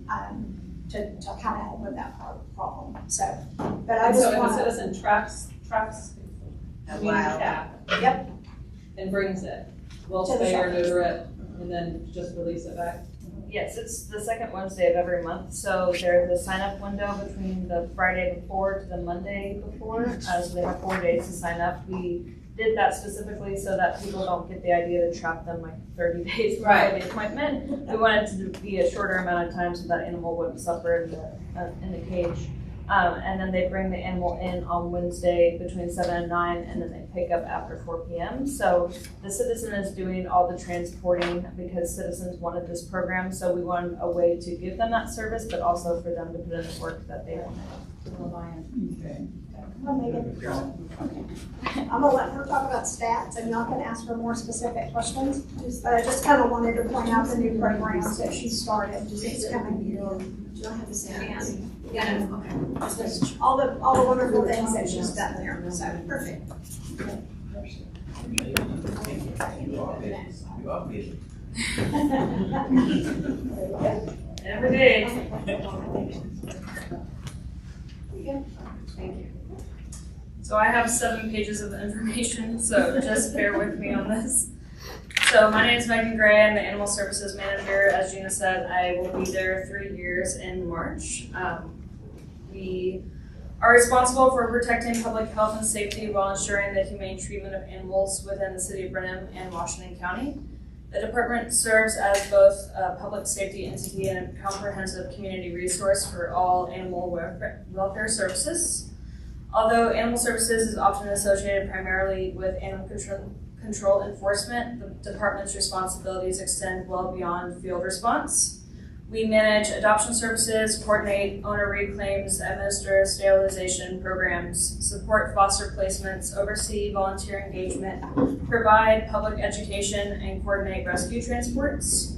Speaker 13: to kind of help with that problem. So, but I just
Speaker 5: so
Speaker 13: want
Speaker 5: if a citizen traps a wild cat.
Speaker 13: Yep.
Speaker 5: And brings it, we'll
Speaker 13: To the
Speaker 5: spay or
Speaker 13: shelter.
Speaker 5: neuter it, and then just release it back.
Speaker 14: Yes, it's the second Wednesday of every month, so there's a sign-up window between the Friday before to the Monday before, so they have 4 days to sign up. We did that specifically so that people don't get the idea to trap them like 30 days before the appointment. We wanted it to be a shorter amount of time so that animal wouldn't suffer in the cage. And then they bring the animal in on Wednesday between 7 and 9, and then they pick up after 4 p.m. So the citizen is doing all the transporting because citizens wanted this program. So we wanted a way to give them that service, but also for them to put in the work that they wanted.
Speaker 13: Okay. Come on, Megan. I'm gonna let her talk about stats, and y'all can ask her more specific questions. But I just kind of wanted to point out the new programs that she started. It's coming.
Speaker 10: Do I have to say that?
Speaker 13: Yeah. Okay. Just all the wonderful things that she's done there. So perfect.
Speaker 14: Every day.
Speaker 13: Thank you.
Speaker 14: So I have 7 pages of information, so just bear with me on this. So my name is Megan Gray. I'm the Animal Services Manager. As Gina said, I will be there 3 years in March. We are responsible for protecting public health and safety while ensuring the humane treatment of animals within the city of Brenham and Washington County. The department serves as both a public safety entity and a comprehensive community resource for all animal welfare services. Although animal services is often associated primarily with animal control enforcement, the department's responsibilities extend well beyond field response. We manage adoption services, coordinate owner reclaims, administer sterilization programs, support foster placements, oversee volunteer engagement, provide public education, and coordinate rescue transports.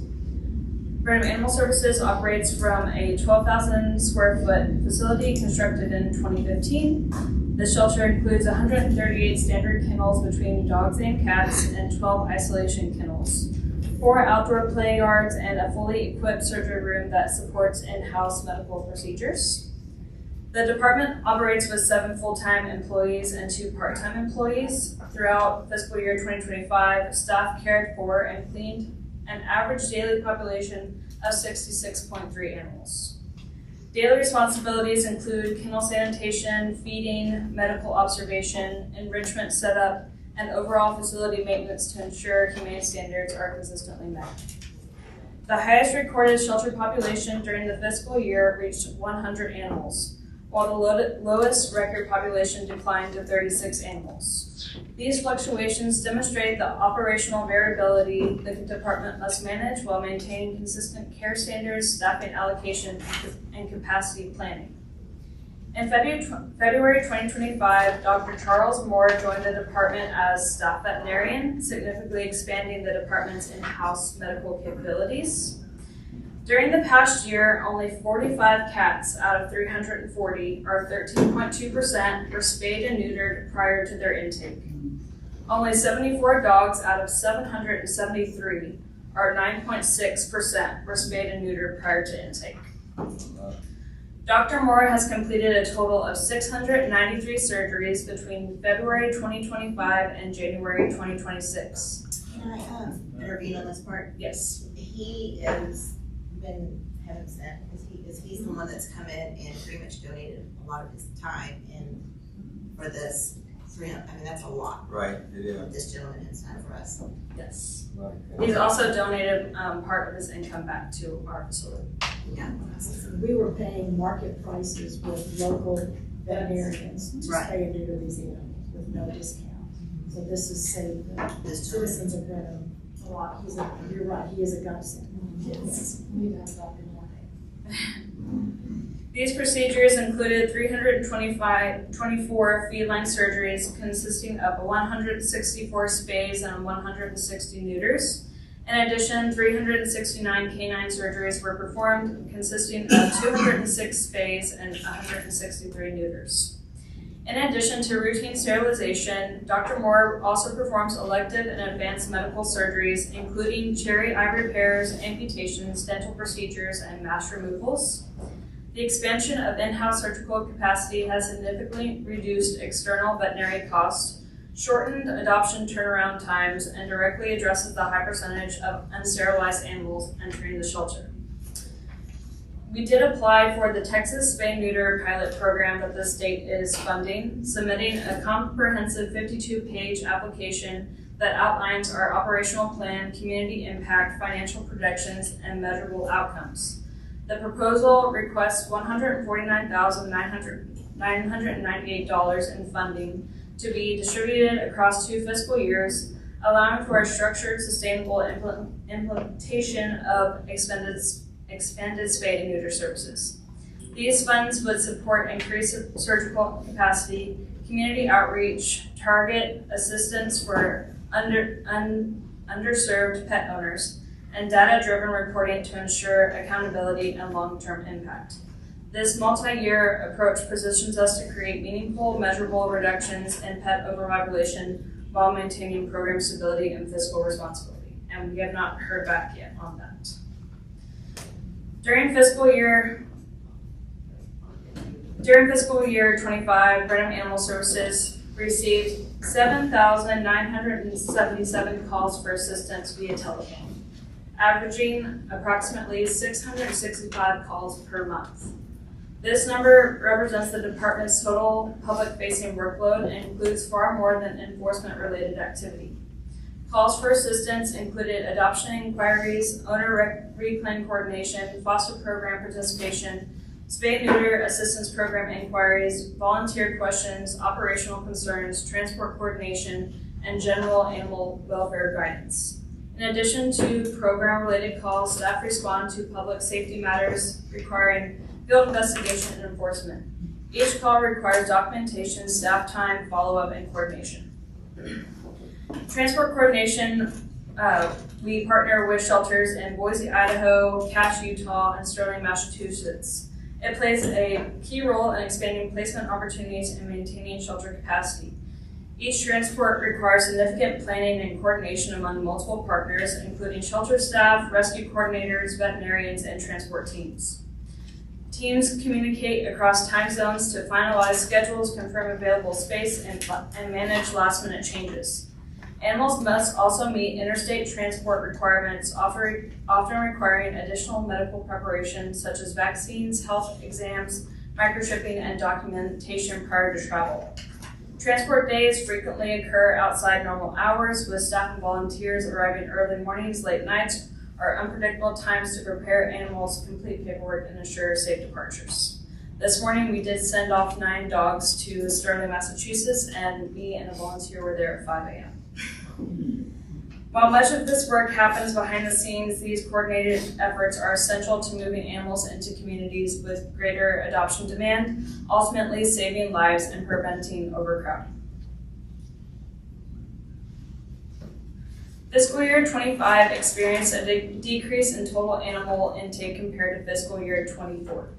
Speaker 14: Brenham Animal Services operates from a 12,000 square foot facility constructed in 2015. The shelter includes 138 standard kennels between dogs and cats and 12 isolation kennels, 4 outdoor play yards, and a fully equipped surgery room that supports in-house medical procedures. The department operates with 7 full-time employees and 2 part-time employees. Throughout fiscal year 2025, staff cared for and cleaned an average daily population of 66.3 animals. Daily responsibilities include kennel sanitation, feeding, medical observation, enrichment setup, and overall facility maintenance to ensure humane standards are consistently met. The highest recorded shelter population during the fiscal year reached 100 animals, while the lowest record population declined to 36 animals. These fluctuations demonstrate the operational variability the department must manage while maintaining consistent care standards, staffing allocation, and capacity planning. In February 2025, Dr. Charles Moore joined the department as staff veterinarian, significantly expanding the department's in-house medical capabilities. During the past year, only 45 cats out of 340, or 13.2%, were spayed and neutered prior to their intake. Only 74 dogs out of 773, or 9.6%, were spayed and neutered prior to intake. Dr. Moore has completed a total of 693 surgeries between February 2025 and January 2026.
Speaker 10: Can I intervene on this part?
Speaker 14: Yes.
Speaker 10: He has been heaven sent, because he's the one that's come in and pretty much donated a lot of his time in for this. I mean, that's a lot.
Speaker 12: Right, it is.
Speaker 10: What this gentleman has done for us.
Speaker 14: Yes. He's also donated part of his income back to our facility.
Speaker 10: Yeah.
Speaker 16: We were paying market prices with local veterinarians to
Speaker 10: Right.
Speaker 16: spay and neuter these animals with no discount. So this has saved the citizens of Brenham a lot. You're right, he is a godsend. Yes. We got Dr. Moore.
Speaker 14: These procedures included 324 feline surgeries consisting of 164 spays and 160 neuters. In addition, 369 canine surgeries were performed consisting of 206 spays and 163 neuters. In addition to routine sterilization, Dr. Moore also performs elective and advanced medical surgeries, including cherry eye repairs, amputations, dental procedures, and mass removals. The expansion of in-house surgical capacity has significantly reduced external veterinary costs, shortened adoption turnaround times, and directly addresses the high percentage of unsterilized animals entering the shelter. We did apply for the Texas Spay-Neuter pilot program that the state is funding, submitting a comprehensive 52-page application that outlines our operational plan, community impact, financial projections, and measurable outcomes. The proposal requests $149,998 in funding to be distributed across 2 fiscal years, allowing for a structured, sustainable implementation of expanded spay and neuter services. These funds would support increased surgical capacity, community outreach, target assistance for underserved pet owners, and data-driven reporting to ensure accountability and long-term impact. This multi-year approach positions us to create meaningful, measurable reductions in pet overpopulation while maintaining program stability and fiscal responsibility. And we have not heard back yet on that. During fiscal year 25, Brenham Animal Services received 7,977 calls for assistance via telephone, averaging approximately 665 calls per month. This number represents the department's total public-facing workload and includes far more than enforcement-related activity. Calls for assistance included adoption inquiries, owner reclaim coordination, foster program participation, spay-neuter assistance program inquiries, volunteer questions, operational concerns, transport coordination, and general animal welfare guidance. In addition to program-related calls, staff respond to public safety matters requiring field investigation and enforcement. Each call requires documentation, staff time, follow-up, and coordination. Transport coordination, we partner with shelters in Boise, Idaho, Cache, Utah, and Sterling, Massachusetts. It plays a key role in expanding placement opportunities and maintaining shelter capacity. Each transport requires significant planning and coordination among multiple partners, including shelter staff, rescue coordinators, veterinarians, and transport teams. Teams communicate across time zones to finalize schedules, confirm available space, and manage last-minute changes. Animals must also meet interstate transport requirements, often requiring additional medical preparation such as vaccines, health exams, microchipping, and documentation prior to travel. Transport days frequently occur outside normal hours, with staff and volunteers arriving early mornings, late nights, or unpredictable times to prepare animals, complete paperwork, and ensure safe departures. This morning, we did send off 9 dogs to Sterling, Massachusetts, and me and a volunteer were there at 5 a.m. While much of this work happens behind the scenes, these coordinated efforts are essential to moving animals into communities with greater adoption demand, ultimately saving lives and preventing overcrowding. Fiscal year 25 experienced a decrease in total animal intake compared to fiscal year 24.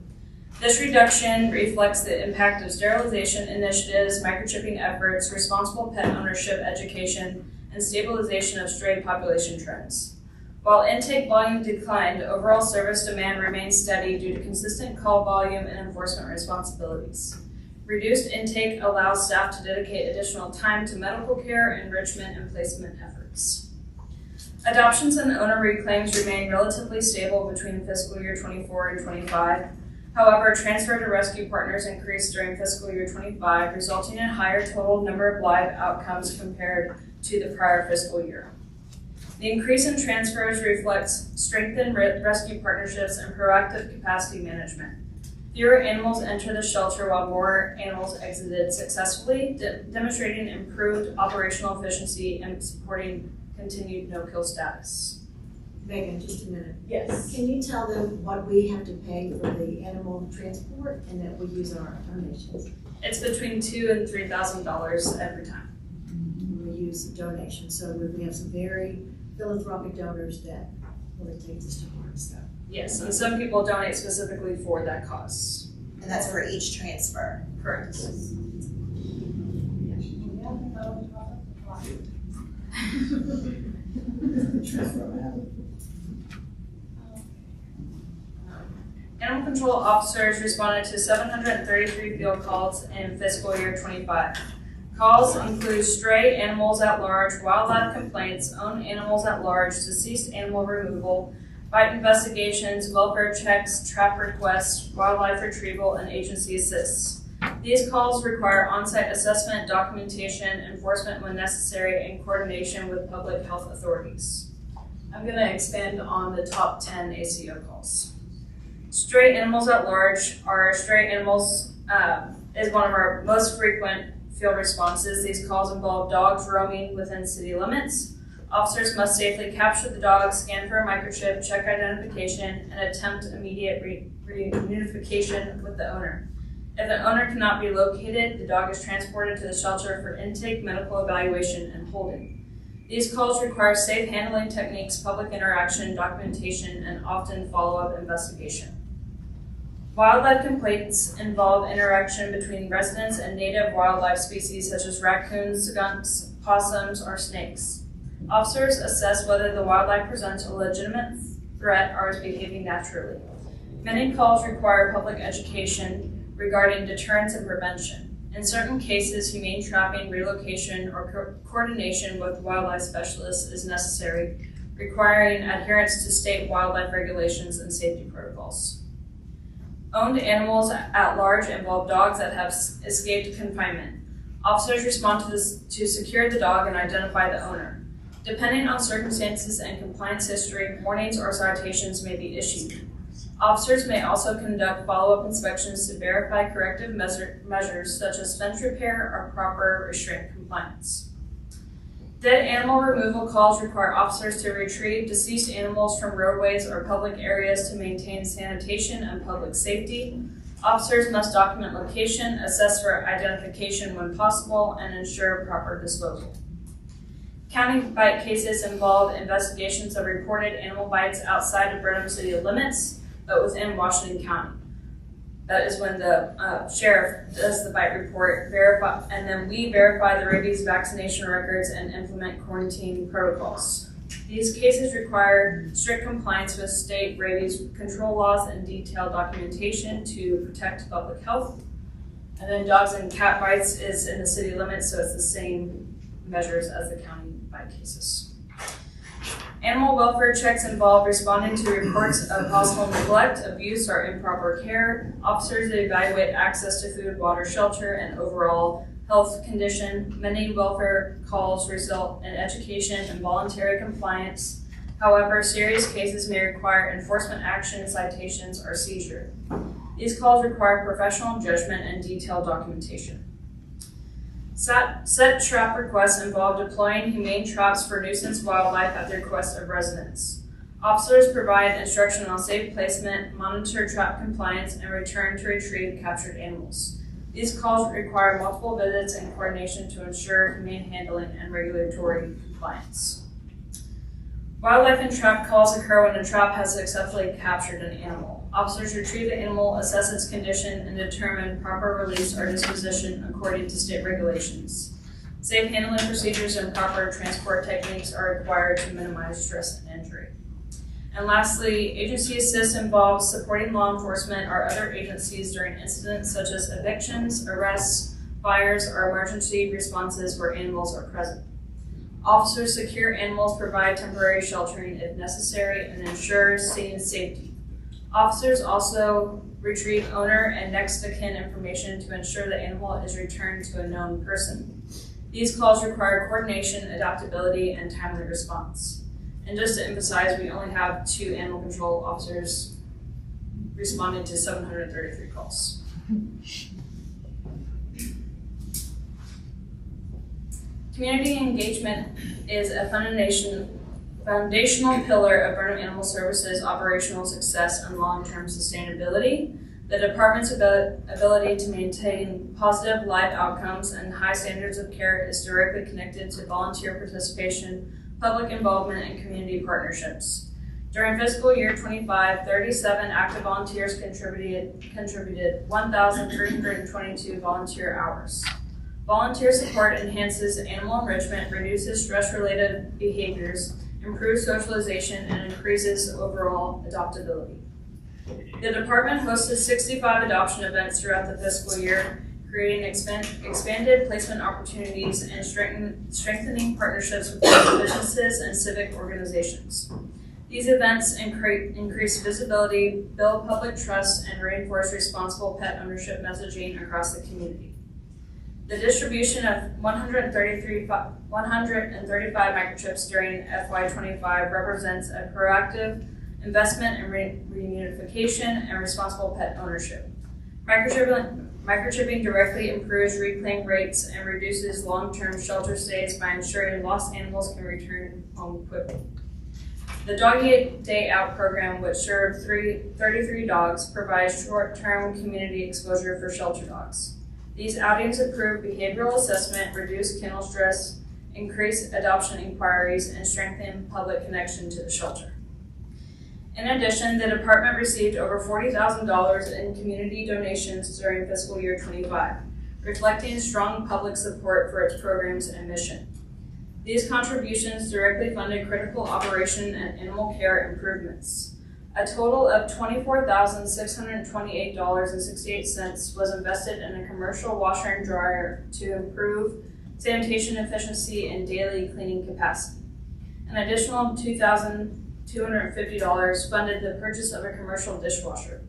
Speaker 14: This reduction reflects the impact of sterilization initiatives, microchipping efforts, responsible pet ownership education, and stabilization of stray population trends. While intake volume declined, overall service demand remained steady due to consistent call volume and enforcement responsibilities. Reduced intake allows staff to dedicate additional time to medical care, enrichment, and placement efforts. Adoptions and owner reclaims remain relatively stable between fiscal year 24 and 25. However, transfer to rescue partners increased during fiscal year 25, resulting in higher total number of live outcomes compared to the prior fiscal year. The increase in transfers reflects strengthened rescue partnerships and proactive capacity management. Fewer animals enter the shelter while more animals exited successfully, demonstrating improved operational efficiency and supporting continued no-kill status.
Speaker 16: Megan, just a minute.
Speaker 14: Yes.
Speaker 16: Can you tell them what we have to pay for the animal transport and that we use our donations?
Speaker 14: It's between $2,000 and $3,000 every time.
Speaker 16: We use donations, so we have some very philanthropic donors that really take this to heart, so.
Speaker 14: Yes, and some people donate specifically for that cause.
Speaker 10: And that's for each transfer.
Speaker 14: Correct. Animal control officers responded to 733 field calls in fiscal year 25. Calls include stray animals at large, wildlife complaints, owned animals at large, deceased animal removal, bite investigations, welfare checks, trap requests, wildlife retrieval, and agency assists. These calls require on-site assessment, documentation, enforcement when necessary, and coordination with public health authorities. I'm going to expand on the top 10 ACO calls. Stray animals at large are stray animals is one of our most frequent field responses. These calls involve dogs roaming within city limits. Officers must safely capture the dog, scan for a microchip, check identification, and attempt immediate reunification with the owner. If the owner cannot be located, the dog is transported to the shelter for intake, medical evaluation, and holding. These calls require safe handling techniques, public interaction, documentation, and often follow-up investigation. Wildlife complaints involve interaction between residents and native wildlife species such as raccoons, skunks, possums, or snakes. Officers assess whether the wildlife presents a legitimate threat or is behaving naturally. Many calls require public education regarding deterrence and prevention. In certain cases, humane trapping, relocation, or coordination with wildlife specialists is necessary, requiring adherence to state wildlife regulations and safety protocols. Owned animals at large involve dogs that have escaped confinement. Officers respond to secure the dog and identify the owner. Depending on circumstances and compliance history, warnings or citations may be issued. Officers may also conduct follow-up inspections to verify corrective measures such as fence repair or proper restraint compliance. Dead animal removal calls require officers to retrieve deceased animals from roadways or public areas to maintain sanitation and public safety. Officers must document location, assess for identification when possible, and ensure proper disposal. County bite cases involve investigations of reported animal bites outside of Brenham city limits, but within Washington County. That is when the sheriff does the bite report, and then we verify the rabies vaccination records and implement quarantine protocols. These cases require strict compliance with state rabies control laws and detailed documentation to protect public health. And then dogs and cat bites is in the city limits, so it's the same measures as the county bite cases. Animal welfare checks involve responding to reports of possible neglect, abuse, or improper care. Officers evaluate access to food, water, shelter, and overall health condition. Many welfare calls result in education and voluntary compliance. However, serious cases may require enforcement action, citations, or seizure. These calls require professional judgment and detailed documentation. Set trap requests involve deploying humane traps for nuisance wildlife at the request of residents. Officers provide instruction on safe placement, monitor trap compliance, and return to retrieve captured animals. These calls require multiple visits and coordination to ensure humane handling and regulatory compliance. Wildlife and trap calls occur when a trap has successfully captured an animal. Officers retrieve the animal, assess its condition, and determine proper release or disposition according to state regulations. Safe handling procedures and proper transport techniques are required to minimize stress and injury. And lastly, agency assist involves supporting law enforcement or other agencies during incidents such as evictions, arrests, fires, or emergency responses where animals are present. Officers secure animals, provide temporary sheltering if necessary, and ensure scene safety. Officers also retrieve owner and next of kin information to ensure the animal is returned to a known person. These calls require coordination, adaptability, and timely response. And just to emphasize, we only have 2 animal control officers responding to 733 calls. Community engagement is a foundational pillar of Burnham Animal Services' operational success and long-term sustainability. The department's ability to maintain positive life outcomes and high standards of care is directly connected to volunteer participation, public involvement, and community partnerships. During fiscal year 25, 37 active volunteers contributed 1,322 volunteer hours. Volunteer support enhances animal enrichment, reduces stress-related behaviors, improves socialization, and increases overall adoptability. The department hosted 65 adoption events throughout the fiscal year, creating expanded placement opportunities and strengthening partnerships with local businesses and civic organizations. These events increase visibility, build public trust, and reinforce responsible pet ownership messaging across the community. The distribution of 135 microchips during FY25 represents a proactive investment in reunification and responsible pet ownership. Microchipping directly improves reclaim rates and reduces long-term shelter stays by ensuring lost animals can return home quickly. The Doggy Day Out program, which served 33 dogs, provides short-term community exposure for shelter dogs. These outings improve behavioral assessment, reduce kennel stress, increase adoption inquiries, and strengthen public connection to the shelter. In addition, the department received over $40,000 in community donations during fiscal year 25, reflecting strong public support for its programs and mission. These contributions directly funded critical operation and animal care improvements. A total of $24,628.68 was invested in a commercial washer and dryer to improve sanitation efficiency and daily cleaning capacity. An additional $2,250 funded the purchase of a commercial dishwasher.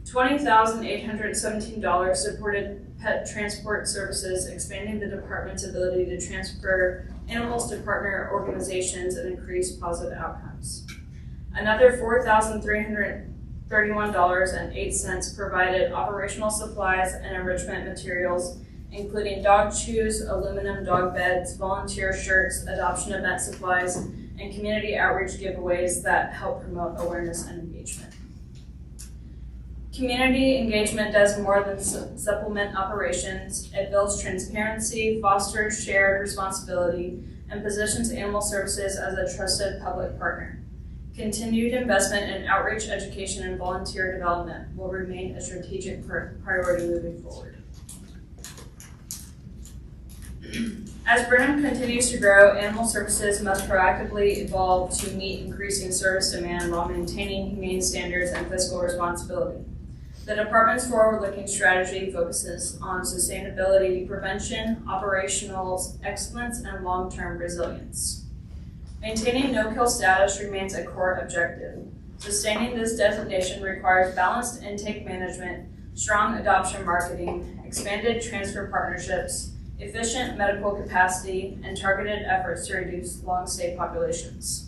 Speaker 14: $20,817 supported pet transport services, expanding the department's ability to transfer animals to partner organizations and increase positive outcomes. Another $4,331.08 provided operational supplies and enrichment materials, including dog chews, aluminum dog beds, volunteer shirts, adoption event supplies, and community outreach giveaways that help promote awareness and engagement. Community engagement does more than supplement operations. It builds transparency, fosters shared responsibility, and positions animal services as a trusted public partner. Continued investment in outreach, education, and volunteer development will remain a strategic priority moving forward. As Burnham continues to grow, animal services must proactively evolve to meet increasing service demand while maintaining humane standards and fiscal responsibility. The department's forward-looking strategy focuses on sustainability, prevention, operational excellence, and long-term resilience. Maintaining no-kill status remains a core objective. Sustaining this designation requires balanced intake management, strong adoption marketing, expanded transfer partnerships, efficient medical capacity, and targeted efforts to reduce long-stay populations.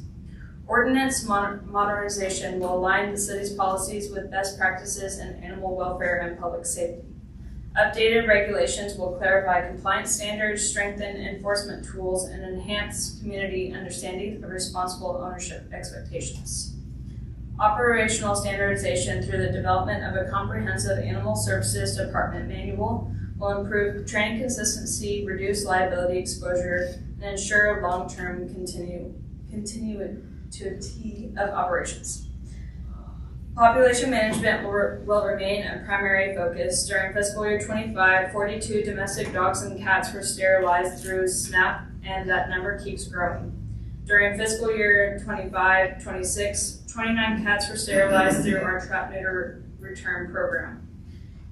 Speaker 14: Ordinance modernization will align the city's policies with best practices in animal welfare and public safety. Updated regulations will clarify compliance standards, strengthen enforcement tools, and enhance community understanding of responsible ownership expectations. Operational standardization through the development of a comprehensive animal services department manual will improve training consistency, reduce liability exposure, and ensure long-term continuity of operations. Population management will remain a primary focus. During fiscal year 25, 42 domestic dogs and cats were sterilized through SNAP, and that number keeps growing. During fiscal year 25-26, 29 cats were sterilized through our trap neuter return program.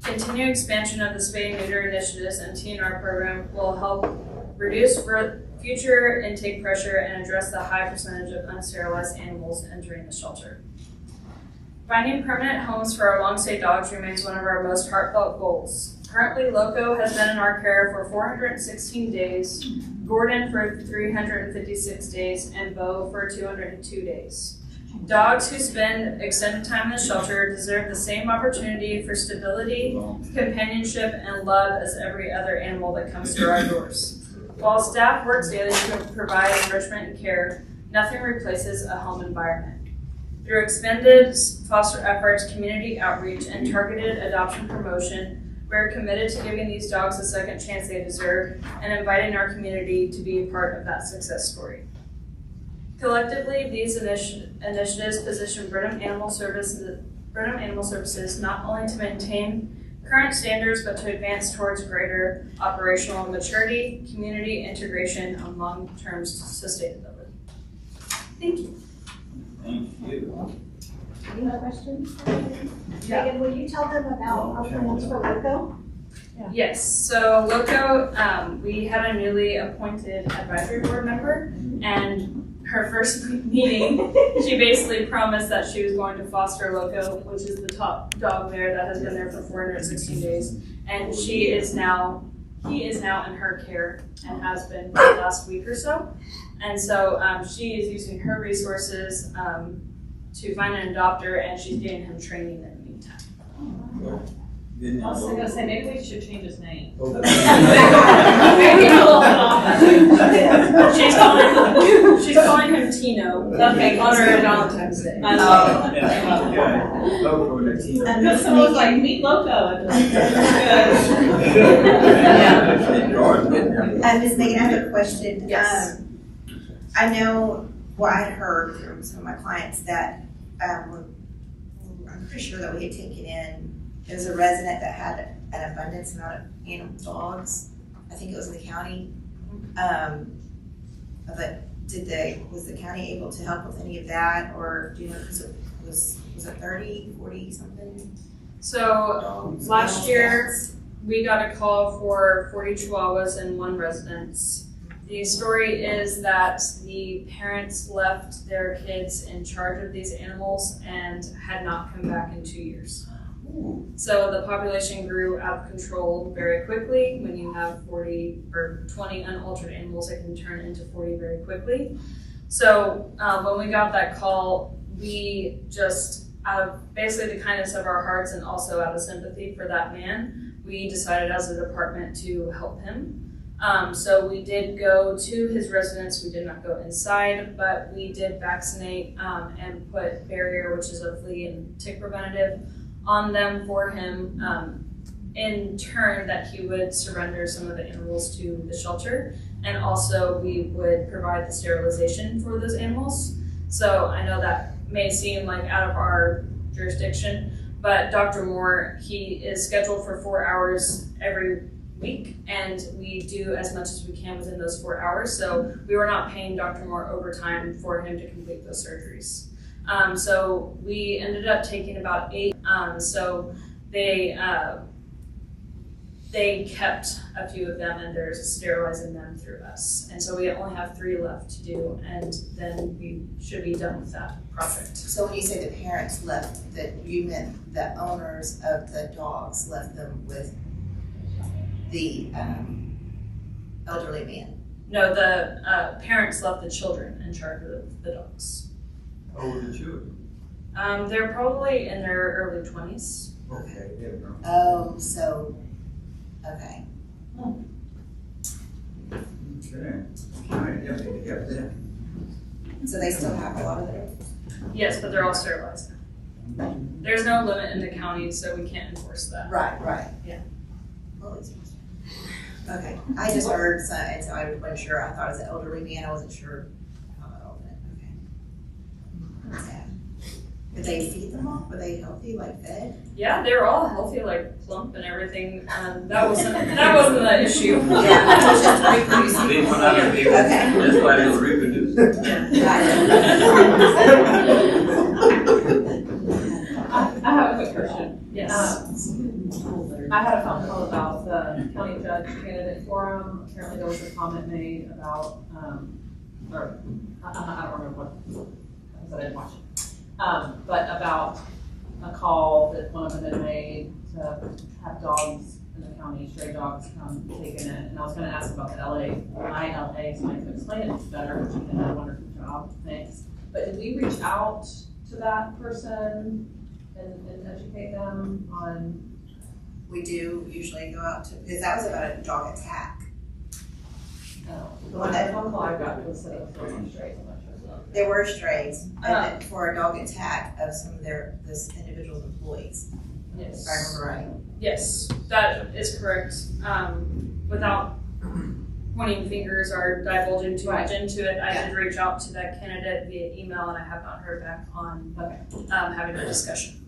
Speaker 14: Continued expansion of the spay and neuter initiatives and TNR program will help reduce future intake pressure and address the high percentage of unsterilized animals entering the shelter. Finding permanent homes for our long-stay dogs remains one of our most heartfelt goals. Currently, Loco has been in our care for 416 days, Gordon for 356 days, and Bo for 202 days. Dogs who spend extended time in the shelter deserve the same opportunity for stability, companionship, and love as every other animal that comes through our doors. While staff works daily to provide enrichment and care, nothing replaces a home environment. Through expanded foster efforts, community outreach, and targeted adoption promotion, we're committed to giving these dogs the second chance they deserve and inviting our community to be a part of that success story. Collectively, these initiatives position Brenham Animal Services not only to maintain current standards, but to advance towards greater operational maturity, community integration, and long-term sustainability. Thank you.
Speaker 12: Thank you.
Speaker 13: Any questions? Megan, will you tell them about our plans for Loco?
Speaker 14: Yes, so Loco, we had a newly appointed advisory board member, and her first meeting, she basically promised that she was going to foster Loco, which is the top dog there that has been there for 416 days. And he is now in her care and has been for the last week or so. And so she is using her resources to find an adopter, and she's getting him training in the meantime.
Speaker 5: I was gonna say, maybe we should change his name.
Speaker 14: Maybe a little bit off. She's calling him Tino.
Speaker 5: Okay,
Speaker 14: on her Valentine's Day.
Speaker 5: Because someone was like, meet Loco.
Speaker 10: Ms. Megan, I have a question.
Speaker 14: Yes.
Speaker 10: I know, well, I had heard from some of my clients that, I'm pretty sure that we had taken in, there was a resident that had an abundance amount of animal dogs. I think it was in the county. But was the county able to help with any of that, or do you know, because it was it 30, 40 something?
Speaker 14: So last year we got a call for 40 chihuahuas and 1 residence. The story is that the parents left their kids in charge of these animals and had not come back in 2 years. So the population grew out of control very quickly. When you have 40 or 20 unaltered animals, it can turn into 40 very quickly. So when we got that call, we just, out of basically the kindness of our hearts and also out of sympathy for that man, we decided as a department to help him. So we did go to his residence. We did not go inside, but we did vaccinate and put barrier, which is a flea and tick preventative, on them for him, in turn that he would surrender some of the animals to the shelter, and also we would provide the sterilization for those animals. So I know that may seem like out of our jurisdiction, but Dr. Moore, he is scheduled for 4 hours every week, and we do as much as we can within those 4 hours. So we were not paying Dr. Moore overtime for him to complete those surgeries. So we ended up taking about 8. So they kept a few of them, and they're sterilizing them through us. And so we only have 3 left to do, and then we should be done with that project.
Speaker 10: So when you say the parents left, that you meant the owners of the dogs left them with the elderly man?
Speaker 14: No, the parents left the children in charge of the dogs.
Speaker 12: How old are the children?
Speaker 14: They're probably in their early 20s.
Speaker 12: Okay, there we go.
Speaker 10: Oh, so, okay.
Speaker 12: Okay. All right, yeah, maybe get there.
Speaker 10: So they still have a lot of their.
Speaker 14: Yes, but they're all sterilized now. There's no limit in the county, so we can't enforce that.
Speaker 10: Right.
Speaker 14: Yeah.
Speaker 10: Okay, I just heard, and so I wasn't sure. I thought it was an elderly man. I wasn't sure how that all went. Okay. Sad. But they feed them all? Were they healthy, like fed?
Speaker 5: Yeah, they were all healthy, like plump and everything. That wasn't the issue.
Speaker 10: Yeah, it was just reproducing.
Speaker 12: They went out and they were, that's why they were reproducing.
Speaker 5: I have a quick question.
Speaker 16: Yes.
Speaker 5: I had a phone call about the county judge candidate forum. Apparently there was a comment made about, or I don't remember what, because I didn't watch it. But about a call that one of them had made to have dogs in the county, stray dogs come taking it. And I was gonna ask about the ILA, so I could explain it better, which you did a wonderful job, thanks. But did we reach out to that person and educate them on?
Speaker 10: We do usually go out to, because that was about a dog attack.
Speaker 5: No. The phone call I got was that it was from strays, I'm not sure.
Speaker 10: There were strays, and then for a dog attack of some of this individual's employees.
Speaker 5: Yes.
Speaker 10: If I remember right.
Speaker 5: Yes, that is correct. Without pointing fingers or divulging too much into it, I did reach out to that candidate via email, and I have not heard back on having a discussion.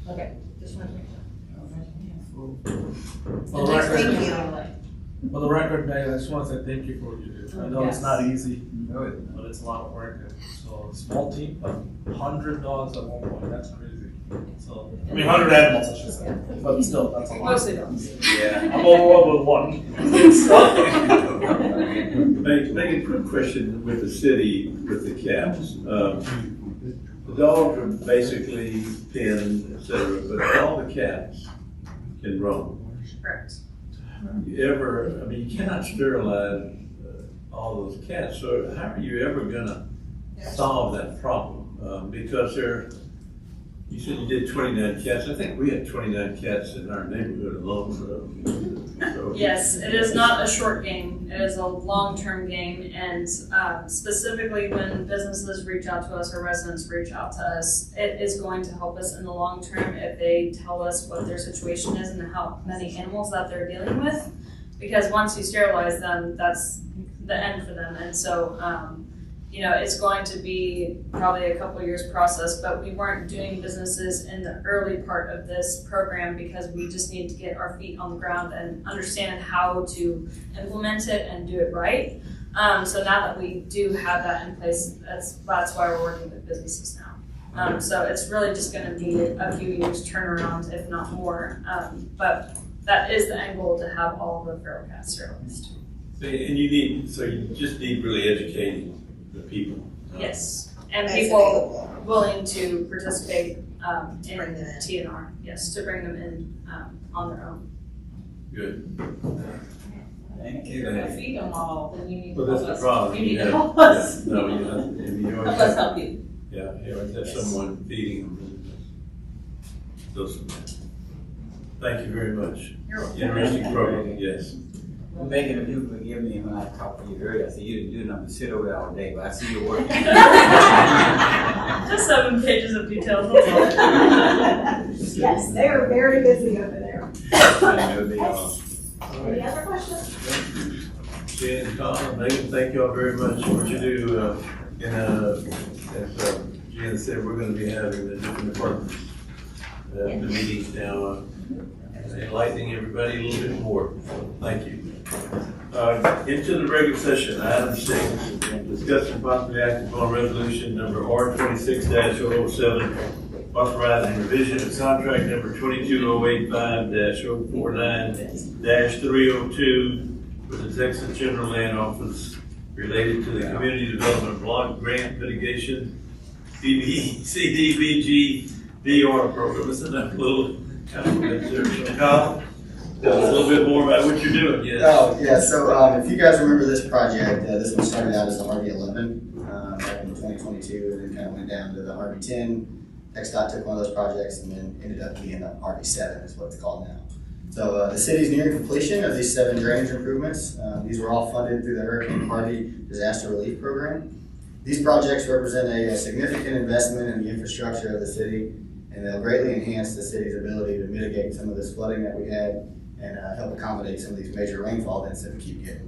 Speaker 5: Okay. Just wanted to make sure.
Speaker 4: For the record, Megan, I just want to say thank you for what you do. I know it's not easy, but it's a lot of work. So a small team, but 100 dogs at one point, that's crazy. So, I mean, 100 animals, I should say, but still, that's a lot.
Speaker 5: Mostly dogs.
Speaker 12: Yeah.
Speaker 4: I'm overwhelmed with one.
Speaker 6: Megan, quick question with the city, with the cats. The dogs are basically pinned, et cetera, but all the cats can roam.
Speaker 5: Correct.
Speaker 6: You ever, I mean, you cannot sterilize all those cats, so how are you ever gonna solve that problem? Because you said you did 29 cats. I think we had 29 cats in our neighborhood alone. So.
Speaker 5: Yes, it is not a short game. It is a long-term game, and specifically when businesses reach out to us or residents reach out to us, it is going to help us in the long term if they tell us what their situation is and how many animals that they're dealing with. Because once you sterilize them, that's the end for them, and so it's going to be probably a couple years process, but we weren't doing businesses in the early part of this program because we just need to get our feet on the ground and understand how to implement it and do it right. So now that we do have that in place, that's why we're working with businesses now. So it's really just gonna be a few years turnaround, if not more. But that is the end goal, to have all of the feral cats sterilized.
Speaker 6: So you just need really educating the people.
Speaker 5: Yes, and people willing to participate in TNR, yes, to bring them in on their own.
Speaker 6: Good.
Speaker 12: Thank
Speaker 5: If you're gonna feed them all, then you need to
Speaker 6: Well,
Speaker 5: help
Speaker 6: that's
Speaker 5: us.
Speaker 6: the problem.
Speaker 5: You need to help us.
Speaker 6: Yeah, no, you always
Speaker 5: Help us help you.
Speaker 6: Yeah, you always have someone feeding them. Those. Thank you very much.
Speaker 5: You're welcome.
Speaker 6: Interesting program, yes.
Speaker 12: Well, Megan, if you forgive me when I talked to you earlier, I said you didn't do nothing, sit over there all day, but I see you working.
Speaker 5: Just 7 pages of details, that's all.
Speaker 13: Yes, they are very busy over there.
Speaker 12: I know they are.
Speaker 13: Any other questions?
Speaker 6: Jen and Tom and Megan, thank you all very much for what you do. As Jen said, we're going to be having the different departments, the meetings now, enlightening everybody a little bit more. Thank you. Into the regular session, item 6, discuss and possibly act upon resolution number R26-007, authorizing revision of contract number 22085-049-302 with the Texas General Land Office related to the Community Development Block Grant Mitigation CDBG-DR program. Isn't that a little confidence there? Kyle, tell us a little bit more about what you're doing. Yes.
Speaker 2: Oh, yeah. So if you guys remember this project, this one started out as the RV11 back in 2022, and then kind of went down to the RV10. TxDOT took one of those projects and then ended up being the RV7 is what it's called now. So the city's nearing completion of these 7 drainage improvements. These were all funded through the Hurricane Harvey Disaster Relief Program. These projects represent a significant investment in the infrastructure of the city, and they'll greatly enhance the city's ability to mitigate some of this flooding that we had and help accommodate some of these major rainfall events that we keep getting.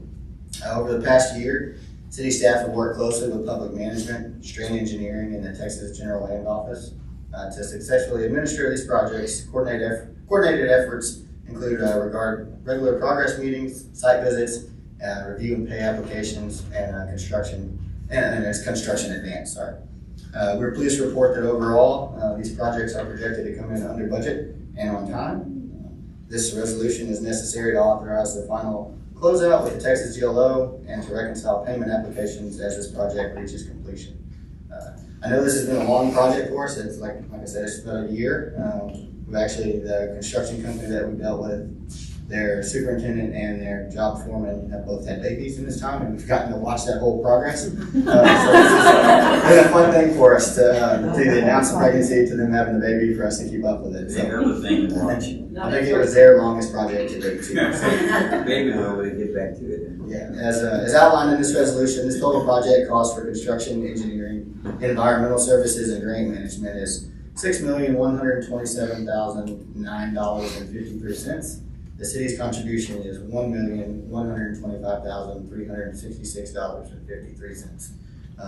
Speaker 2: Over the past year, City staff will work closely with public management, Strain Engineering, and the Texas General Land Office to successfully administer these projects. Coordinated efforts include regard regular progress meetings, site visits, review and pay applications, and construction advance. We're pleased to report that overall these projects are projected to come in under budget and on time. This resolution is necessary to authorize the final closeout with the Texas GLO and to reconcile payment applications as this project reaches completion. I know this has been a long project for us. It's like I said, it's about a year. The construction company that we dealt with, their superintendent and their job foreman have both had babies in this time, and we've gotten to watch that whole progress. So it's been a fun thing for us to announce the pregnancy, to them having the baby, for us to keep up with it. So,
Speaker 12: other thing to watch.
Speaker 2: I think it was their longest project to date too.
Speaker 12: Maybe we'll get back to it.
Speaker 2: Yeah, as outlined in this resolution, this total project cost for construction, engineering, environmental services, and grant management is $6,127,009.53. The city's contribution is $1,125,366.53.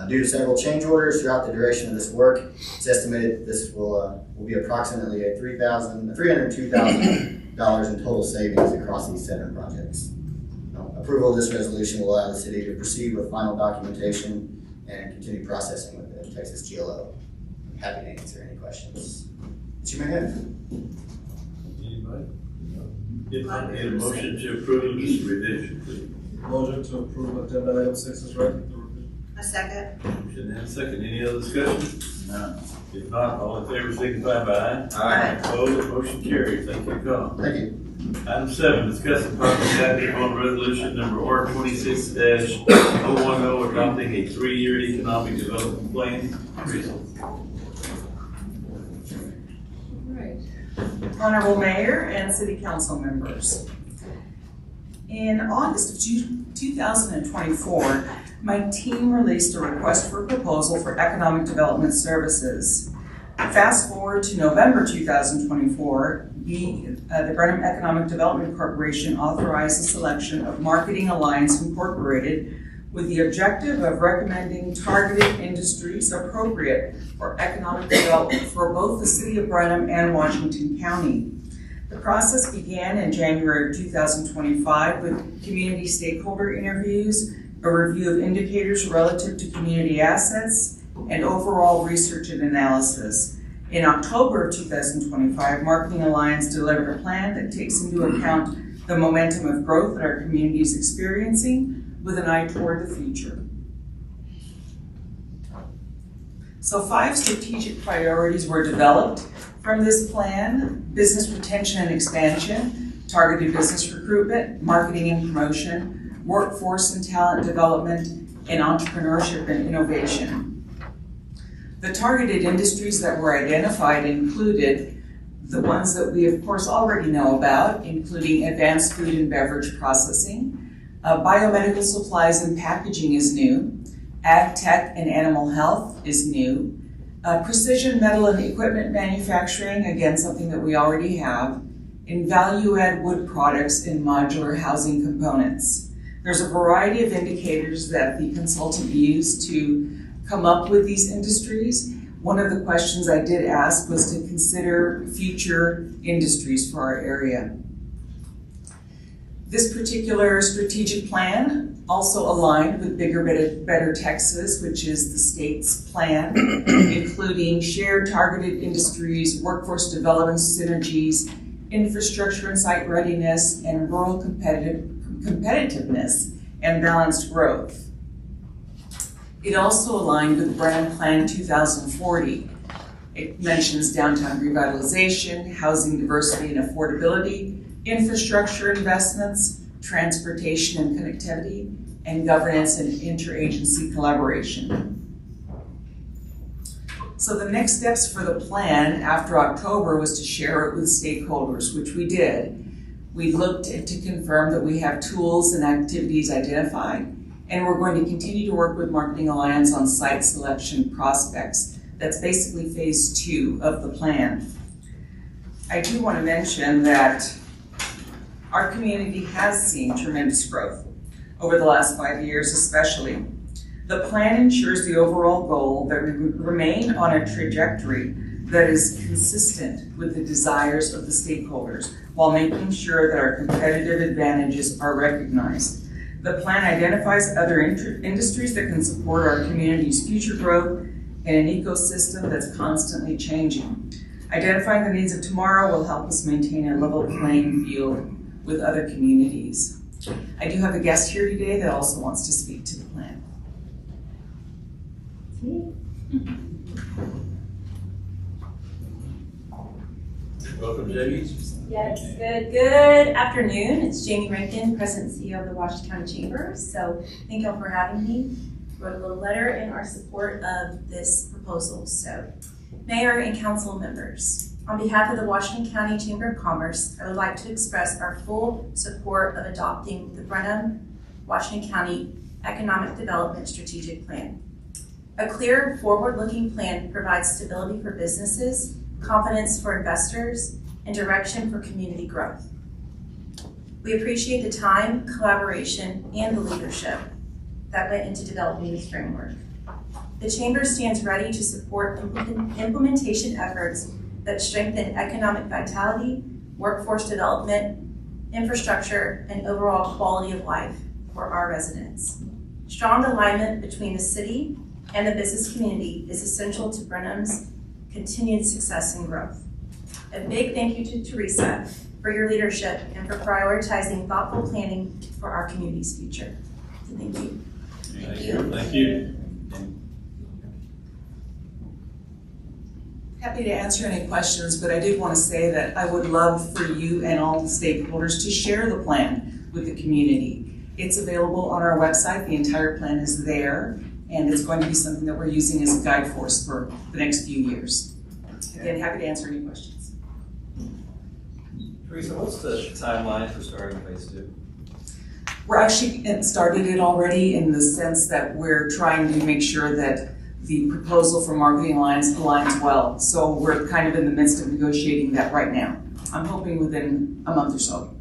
Speaker 2: Due to several change orders throughout the duration of this work, it's estimated this will be approximately $302,000 in total savings across these 7 projects. Approval of this resolution will allow the city to proceed with final documentation and continue processing with the Texas GLO. I'm happy to answer any questions that you may have.
Speaker 6: Anybody? If I need a motion to approve this revision, please.
Speaker 4: Motion to approve agenda item 6 is read.
Speaker 10: A second.
Speaker 6: Motion and a second. Any other discussion?
Speaker 12: No.
Speaker 6: If not, all in favor signify by aye.
Speaker 12: Aye.
Speaker 6: Opposed, motion carries. Thank you, Colin.
Speaker 2: Thank you.
Speaker 6: Item 7, discuss the possible action on resolution number R26-010, adopting a 3-year economic development plan. Teresa.
Speaker 17: Honorable Mayor and City Council members. In August of 2024, my team released a request for proposal for economic development services. Fast forward to November 2024, the Brenham Economic Development Corporation authorized the selection of Marketing Alliance Incorporated with the objective of recommending targeted industries appropriate for economic development for both the City of Brenham and Washington County. The process began in January of 2025 with community stakeholder interviews, a review of indicators relative to community assets, and overall research and analysis. In October of 2025, Marketing Alliance delivered a plan that takes into account the momentum of growth that our community is experiencing with an eye toward the future. So 5 strategic priorities were developed from this plan: business retention and expansion, targeted business recruitment, marketing and promotion, workforce and talent development, and entrepreneurship and innovation. The targeted industries that were identified included the ones that we of course already know about, including advanced food and beverage processing, biomedical supplies and packaging is new, ag tech and animal health is new, precision metal and equipment manufacturing, again something that we already have, and value-add wood products and modular housing components. There's a variety of indicators that the consultant used to come up with these industries. One of the questions I did ask was to consider future industries for our area. This particular strategic plan also aligned with Bigger, Better Texas, which is the state's plan, including shared targeted industries, workforce development synergies, infrastructure and site readiness, and rural competitiveness and balanced growth. It also aligned with Brenham Plan 2040. It mentions downtown revitalization, housing diversity and affordability, infrastructure investments, transportation and connectivity, and governance and interagency collaboration. So the next steps for the plan after October was to share it with stakeholders, which we did. We looked to confirm that we have tools and activities identified, and we're going to continue to work with Marketing Alliance on site selection prospects. That's basically phase 2 of the plan. I do want to mention that our community has seen tremendous growth over the last 5 years especially. The plan ensures the overall goal that we remain on a trajectory that is consistent with the desires of the stakeholders while making sure that our competitive advantages are recognized. The plan identifies other industries that can support our community's future growth in an ecosystem that's constantly changing. Identifying the needs of tomorrow will help us maintain a level playing field with other communities. I do have a guest here today that also wants to speak to the plan.
Speaker 6: Welcome, Jamie.
Speaker 18: Yes, good afternoon. It's Jamie Rankin, President and CEO of the Washington County Chamber. So thank you all for having me. Wrote a little letter in our support of this proposal. So Mayor and Council members, on behalf of the Washington County Chamber of Commerce, I would like to express our full support of adopting the Brenham Washington County Economic Development Strategic Plan. A clear, forward-looking plan provides stability for businesses, confidence for investors, and direction for community growth. We appreciate the time, collaboration, and the leadership that went into developing this framework. The Chamber stands ready to support implementation efforts that strengthen economic vitality, workforce development, infrastructure, and overall quality of life for our residents. Strong alignment between the city and the business community is essential to Brenham's continued success and growth. A big thank you to Teresa for your leadership and for prioritizing thoughtful planning for our community's future. So thank you.
Speaker 6: Thank you. Thank you.
Speaker 17: Happy to answer any questions, but I did want to say that I would love for you and all the stakeholders to share the plan with the community. It's available on our website. The entire plan is there, and it's going to be something that we're using as a guide force for the next few years. Again, happy to answer any questions.
Speaker 15: Teresa, what's the timeline for starting phase 2?
Speaker 17: We're actually started it already in the sense that we're trying to make sure that the proposal for Marketing Alliance aligns well. So we're kind of in the midst of negotiating that right now. I'm hoping within a month or so.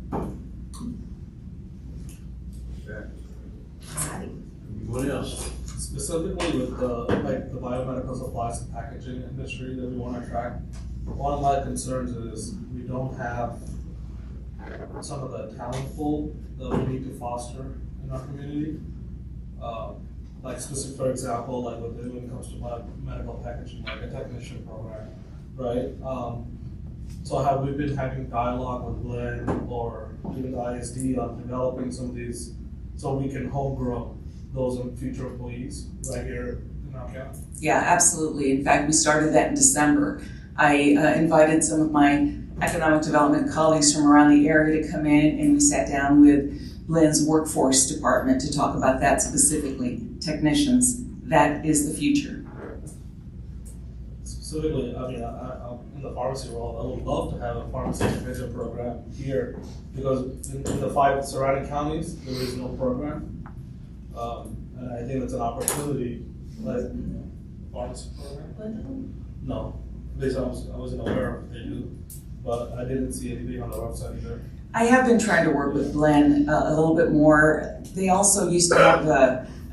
Speaker 6: Okay. Anyone else?
Speaker 4: Specifically with the biomedical supplies and packaging industry that we want to track, one of my concerns is we don't have some of the talent pool that we need to foster in our community. Like specific, for example, like when it comes to medical packaging, like a technician program, right? So have we been having dialogue with Glenn or even the ISD on developing some of these so we can homegrow those future employees right here in our county?
Speaker 17: Yeah, absolutely. In fact, we started that in December. I invited some of my economic development colleagues from around the area to come in, and we sat down with Lynn's workforce department to talk about that specifically. Technicians, that is the future.
Speaker 4: Specifically, I mean, I'm in the pharmacy world, I would love to have a pharmacy technician program here because in the 5 surrounding counties, there is no program. And I think it's an opportunity, like pharmacy program. No, at least I wasn't aware of they do, but I didn't see anything on the website either.
Speaker 17: I have been trying to work with Glenn a little bit more. They also used to have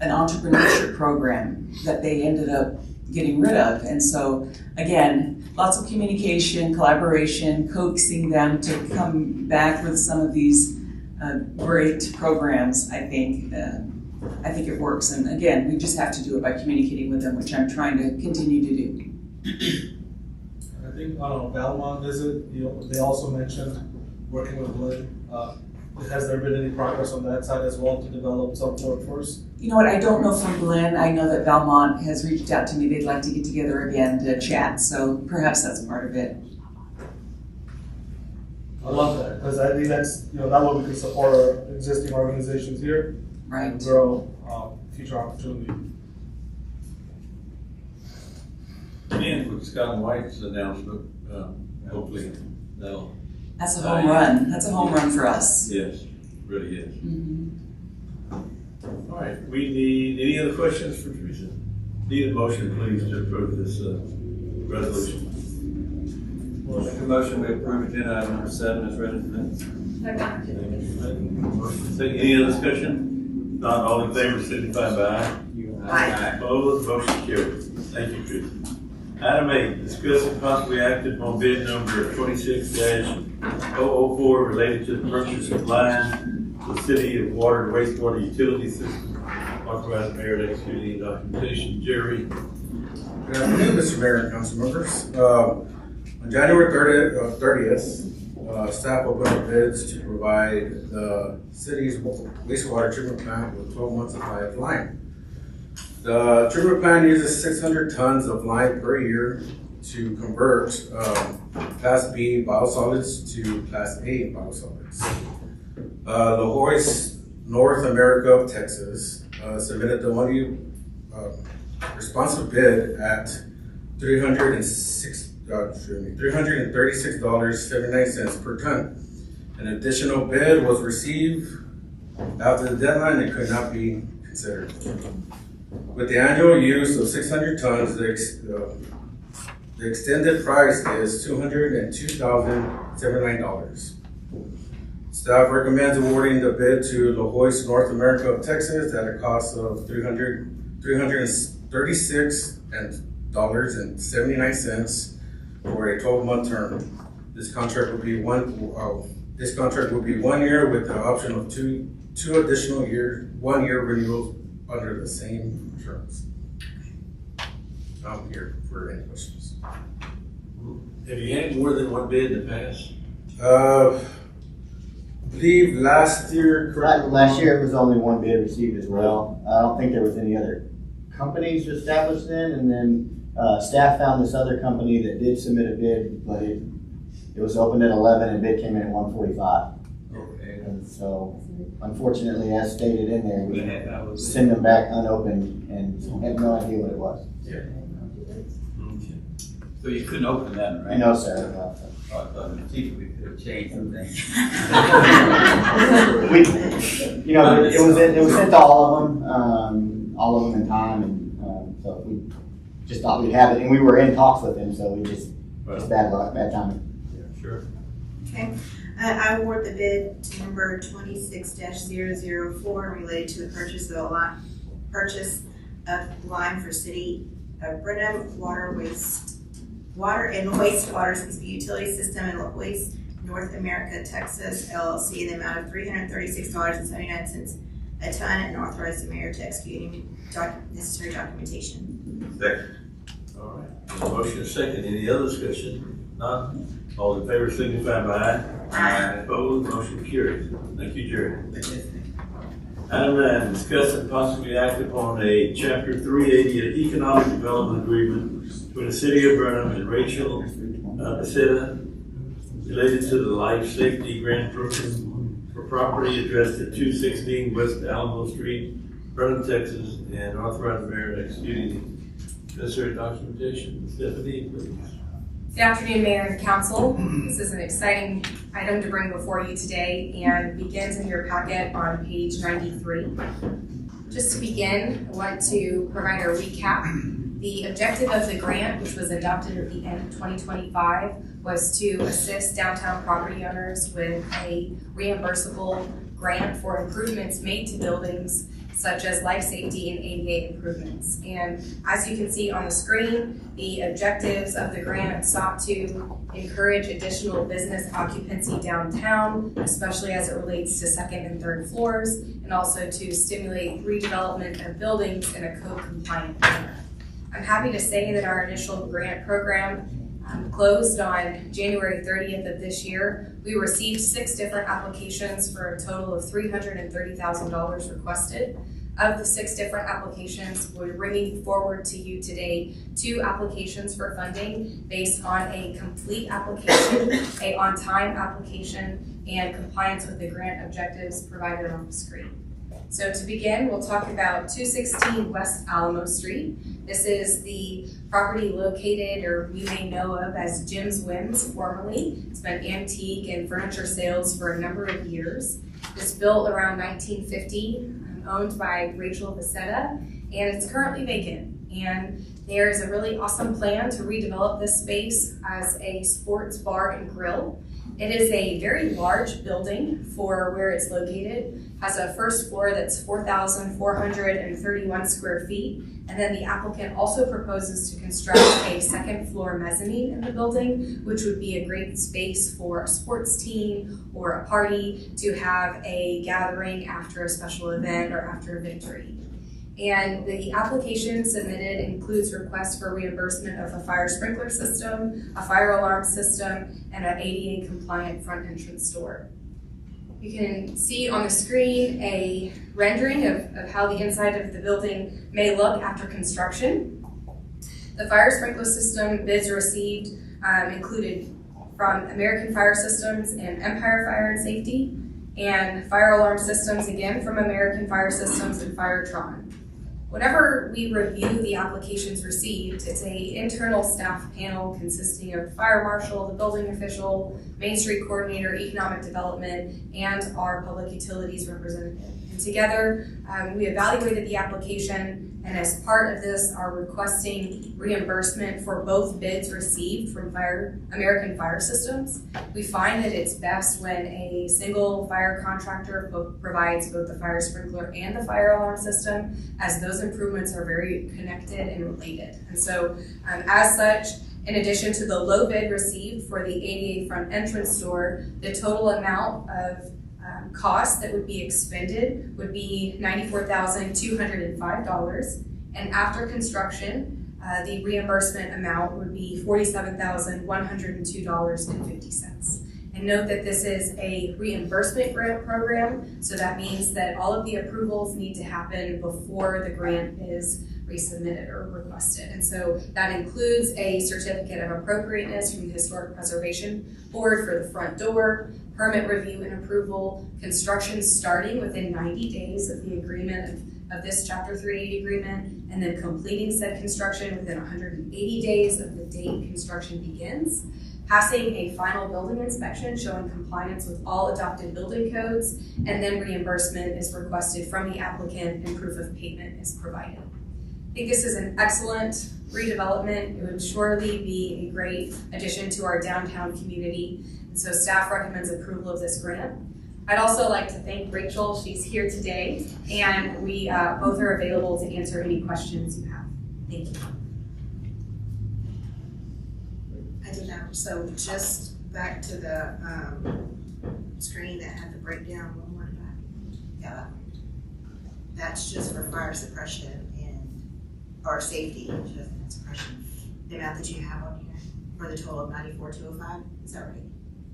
Speaker 17: an entrepreneurship program that they ended up getting rid of. And so, again, lots of communication, collaboration, coaxing them to come back with some of these great programs, I think. I think it works. And again, we just have to do it by communicating with them, which I'm trying to continue to do.
Speaker 4: I think on a Belmont visit, they also mentioned working with Glenn. Has there been any progress on that side as well to develop some workforce?
Speaker 17: You know what, I don't know from Glenn. I know that Belmont has reached out to me. They'd like to get together again to chat, so perhaps that's part of it.
Speaker 4: I love that, because I think that's, that way we can support our existing organizations here.
Speaker 17: Right.
Speaker 4: And grow future opportunity.
Speaker 6: And with Scott White's announcement, hopefully that'll.
Speaker 17: That's a home run. That's a home run for us.
Speaker 6: Yes, it really is.
Speaker 17: Mm-hmm.
Speaker 6: All right, we need, any other questions for Teresa? Need a motion, please, to approve this resolution.
Speaker 15: Well, make a motion we approve agenda item number 7 as read in the minutes.
Speaker 6: Any other discussion? Not all in favor, signify by aye.
Speaker 10: Aye.
Speaker 6: Opposed, motion carried. Thank you, Chris. Item 8, discuss and possibly act upon bid number 26-004 related to the purchase of line for the City of Water and Wastewater Utility System. Authorize mayor to execute any documentation. Jerry.
Speaker 19: Good afternoon, Mr. Mayor and council members. On January 30th, staff opened up bids to provide the city's wastewater treatment plant with 12 months supply of lime. The treatment plant uses 600 tons of lime per year to convert Class B biosolids to Class A biosolids. The Hoist North America of Texas submitted the only responsive bid at $336.79 per ton. An additional bid was received after the deadline and could not be considered. With the annual use of 600 tons, the extended price is $202,079. Staff recommends awarding the bid to La Hoist North America of Texas at a cost of $336.79 for a 12-month term. This contract will be 1 year with the option of two additional 1-year renewals under the same terms. I'm here for any questions.
Speaker 6: Have you had more than one bid in the past?
Speaker 2: I believe last year it was only one bid received as well. I don't think there was any other companies established then, and then staff found this other company that did submit a bid, but it was opened at 11 and bid came in at 145.
Speaker 6: Okay.
Speaker 2: And so, unfortunately, as stated in there, we send them back unopened and have no idea what it was.
Speaker 6: Yeah. Okay.
Speaker 12: So you couldn't open that, right?
Speaker 2: No, sir.
Speaker 12: I thought the chief we could have changed some things.
Speaker 2: It was sent to all of them in time, and so we just thought we'd have it, and we were in talks with them, so we just bad luck, bad timing.
Speaker 6: Yeah, sure.
Speaker 10: Okay, I award the bid to number 26-004 related to the purchase of lime for City of Brenham Water and Wastewater Utility System and La Hoist North America, Texas, LLC, in the amount of $336.79 a ton, and authorize the mayor to execute any necessary documentation.
Speaker 6: Second. All right. Motion is second. Any other discussion? None. All in favor signify by aye. Aye. Opposed, motion carries. Thank you, Jerry. Item 9, discuss and possibly act upon a Chapter 380 Economic Development Agreement between the City of Brenham and Rachel Becerra related to the Life Safety Grant Program for property addressed at 216 West Alamo Street, Brenham, Texas, and authorize the mayor to execute any necessary documentation. Stephanie, please.
Speaker 20: Good afternoon, Mayor and Council. This is an exciting item to bring before you today and begins in your packet on page 93. Just to begin, I want to provide a recap. The objective of the grant, which was adopted at the end of 2025, was to assist downtown property owners with a reimbursable grant for improvements made to buildings such as life safety and ADA improvements. And as you can see on the screen, the objectives of the grant sought to encourage additional business occupancy downtown, especially as it relates to second and third floors, and also to stimulate redevelopment of buildings in a code-compliant manner. I'm happy to say that our initial grant program closed on January 30th of this year. We received 6 different applications for a total of $330,000 requested. Of the 6 different applications, we're bringing forward to you today 2 applications for funding based on a complete application, a on-time application, and compliance with the grant objectives provided on the screen. So to begin, we'll talk about 216 West Alamo Street. This is the property located, or you may know of as Jim's Whims formerly. It's been antique and furniture sales for a number of years. It's built around 1950, owned by Rachel Becerra, and it's currently vacant. And There is a really awesome plan to redevelop this space as a sports bar and grill. It is a very large building for where it's located, has a first floor that's 4,431 square feet, and then the applicant also proposes to construct a second floor mezzanine in the building, which would be a great space for a sports team or a party to have a gathering after a special event or after a victory. And the application submitted includes requests for reimbursement of a fire sprinkler system, a fire alarm system, and an ADA compliant front entrance door. You can see on the screen a rendering of how the inside of the building may look after construction. The fire sprinkler system bids received included from American Fire Systems and Empire Fire and Safety, and fire alarm systems again from American Fire Systems and Firetron. Whenever we review the applications received, it's an internal staff panel consisting of the fire marshal, the building official, Main Street coordinator, economic development, and our public utilities representative. And together, we evaluated the application, and as part of this, are requesting reimbursement for both bids received from American Fire Systems. We find that it's best when a single fire contractor provides both the fire sprinkler and the fire alarm system, as those improvements are very connected and related. And so, as such, in addition to the low bid received for the ADA front entrance door, the total amount of cost that would be expended would be $94,205, and after construction, the reimbursement amount would be $47,102.50. And note that this is a reimbursement grant program, so that means that all of the approvals need to happen before the grant is resubmitted or requested. And so that includes a certificate of appropriateness from the Historic Preservation Board for the front door, permit review and approval, construction starting within 90 days of the agreement of this Chapter 380 agreement, and then completing said construction within 180 days of the date construction begins, passing a final building inspection showing compliance with all adopted building codes, and then reimbursement is requested from the applicant and proof of payment is provided. I think this is an excellent redevelopment. It would surely be a great addition to our downtown community. And so staff recommends approval of this grant. I'd also like to thank Rachel. She's here today, and we both are available to answer any questions you have. Thank you.
Speaker 10: I did not. So just back to the screen that had the breakdown. One more back. Yeah, that's just for fire suppression or safety, just suppression. The amount that you have on here for the total of $94,205. Is that right?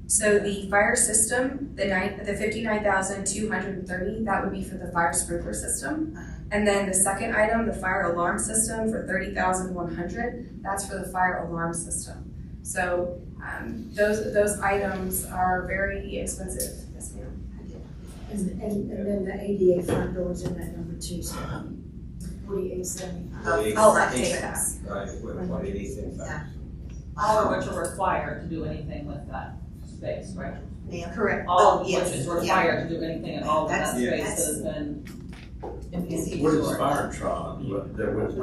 Speaker 20: So the fire system, the $59,230, that would be for the fire sprinkler system. And then the second item, the fire alarm system for $30,100, that's for the fire alarm system. So those items are very expensive. Yes, ma'am.
Speaker 16: And then the ADA front doors in that number too, so $48.75.
Speaker 20: I'll update that.
Speaker 12: Right, $48.75.
Speaker 5: All of which are required to do anything with that space, right?
Speaker 10: Yeah.
Speaker 20: Correct.
Speaker 5: All of which is required to do anything at all with that space that has been impeded.
Speaker 6: What is Firetron? What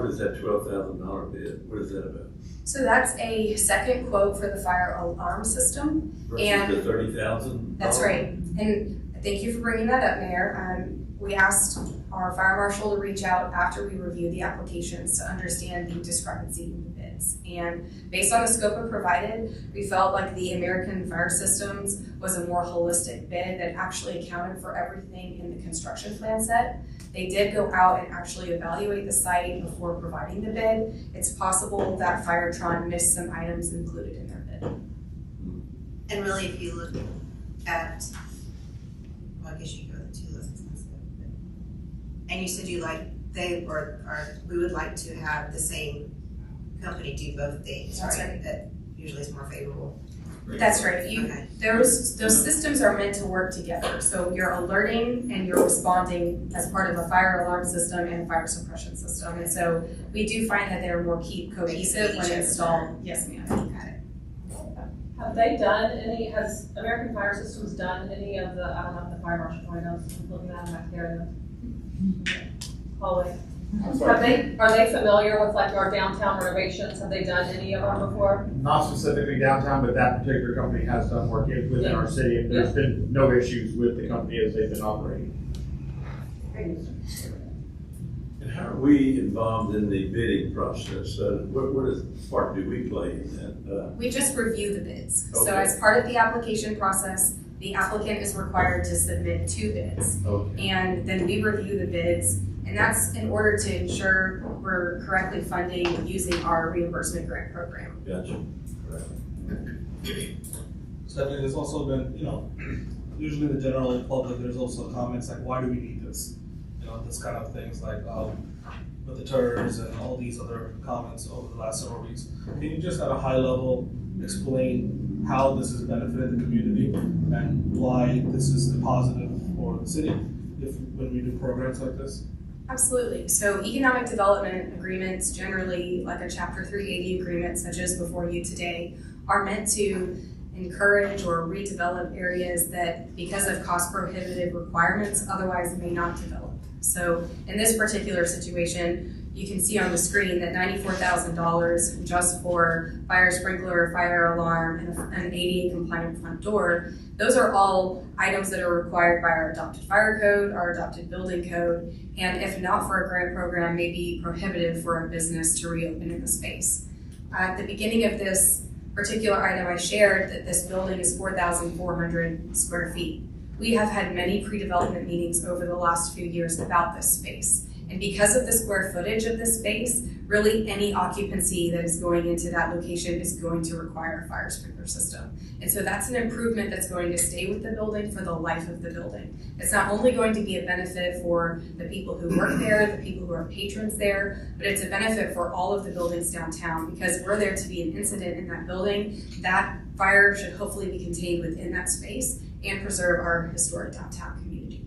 Speaker 6: is that $12,000 bid? What is that about?
Speaker 20: So that's a second quote for the fire alarm system.
Speaker 6: Versus the $30,000?
Speaker 20: That's right. And thank you for bringing that up, Mayor. We asked our fire marshal to reach out after we reviewed the applications to understand the discrepancy in the bids. And based on the scope of provided, we felt like the American Fire Systems was a more holistic bid that actually accounted for everything in the construction plan set. They did go out and actually evaluate the site before providing the bid. It's possible that Firetron missed some items included in their bid.
Speaker 10: And really, if you look at, well, I guess you go the two less expensive. And you said you like, we would like to have the same company do both things,
Speaker 20: That's
Speaker 10: right? That usually is more favorable.
Speaker 20: That's right. Those systems are meant to work together. So you're alerting and you're responding as part of a fire alarm system and fire suppression system. And so we do find that they're more cohesive when installed. Yes, ma'am. Got it.
Speaker 5: Have they done any, has American Fire Systems done any of the, I don't know if the fire marshal probably knows, I'm looking at them back there in the hallway. Are they familiar with like our downtown renovations? Have they done any of them before?
Speaker 2: Not specifically downtown, but that particular company has done work within our city, and there's been no issues with the company as they've been operating.
Speaker 6: And how are we involved in the bidding process? What part do we play in that?
Speaker 20: We just review the bids.
Speaker 6: Okay.
Speaker 20: So as part of the application process, the applicant is required to submit 2 bids.
Speaker 6: Okay.
Speaker 20: And then we review the bids, and that's in order to ensure we're correctly funding using our reimbursement grant program.
Speaker 6: Gotcha.
Speaker 4: Stephanie, there's also been, usually in the general public, there's also comments like, why do we need this? This kind of things like with the TERS and all these other comments over the last several weeks. Can you just at a high level explain how this has benefited the community and why this is a positive for the city when we do programs like this?
Speaker 20: Absolutely. So economic development agreements, generally like a Chapter 380 agreement such as before you today, are meant to encourage or redevelop areas that, because of cost prohibitive requirements, otherwise may not develop. So in this particular situation, you can see on the screen that $94,000 just for fire sprinkler, fire alarm, and an ADA compliant front door. Those are all items that are required by our adopted fire code, our adopted building code, and if not for a grant program, may be prohibitive for a business to reopen in the space. At the beginning of this particular item, I shared that this building is 4,400 square feet. We have had many pre-development meetings over the last few years about this space. And because of the square footage of this space, really any occupancy that is going into that location is going to require a fire sprinkler system. And so that's an improvement that's going to stay with the building for the life of the building. It's not only going to be a benefit for the people who work there, the people who are patrons there, but it's a benefit for all of the buildings downtown, because were there to be an incident in that building, that fire should hopefully be contained within that space and preserve our historic downtown community.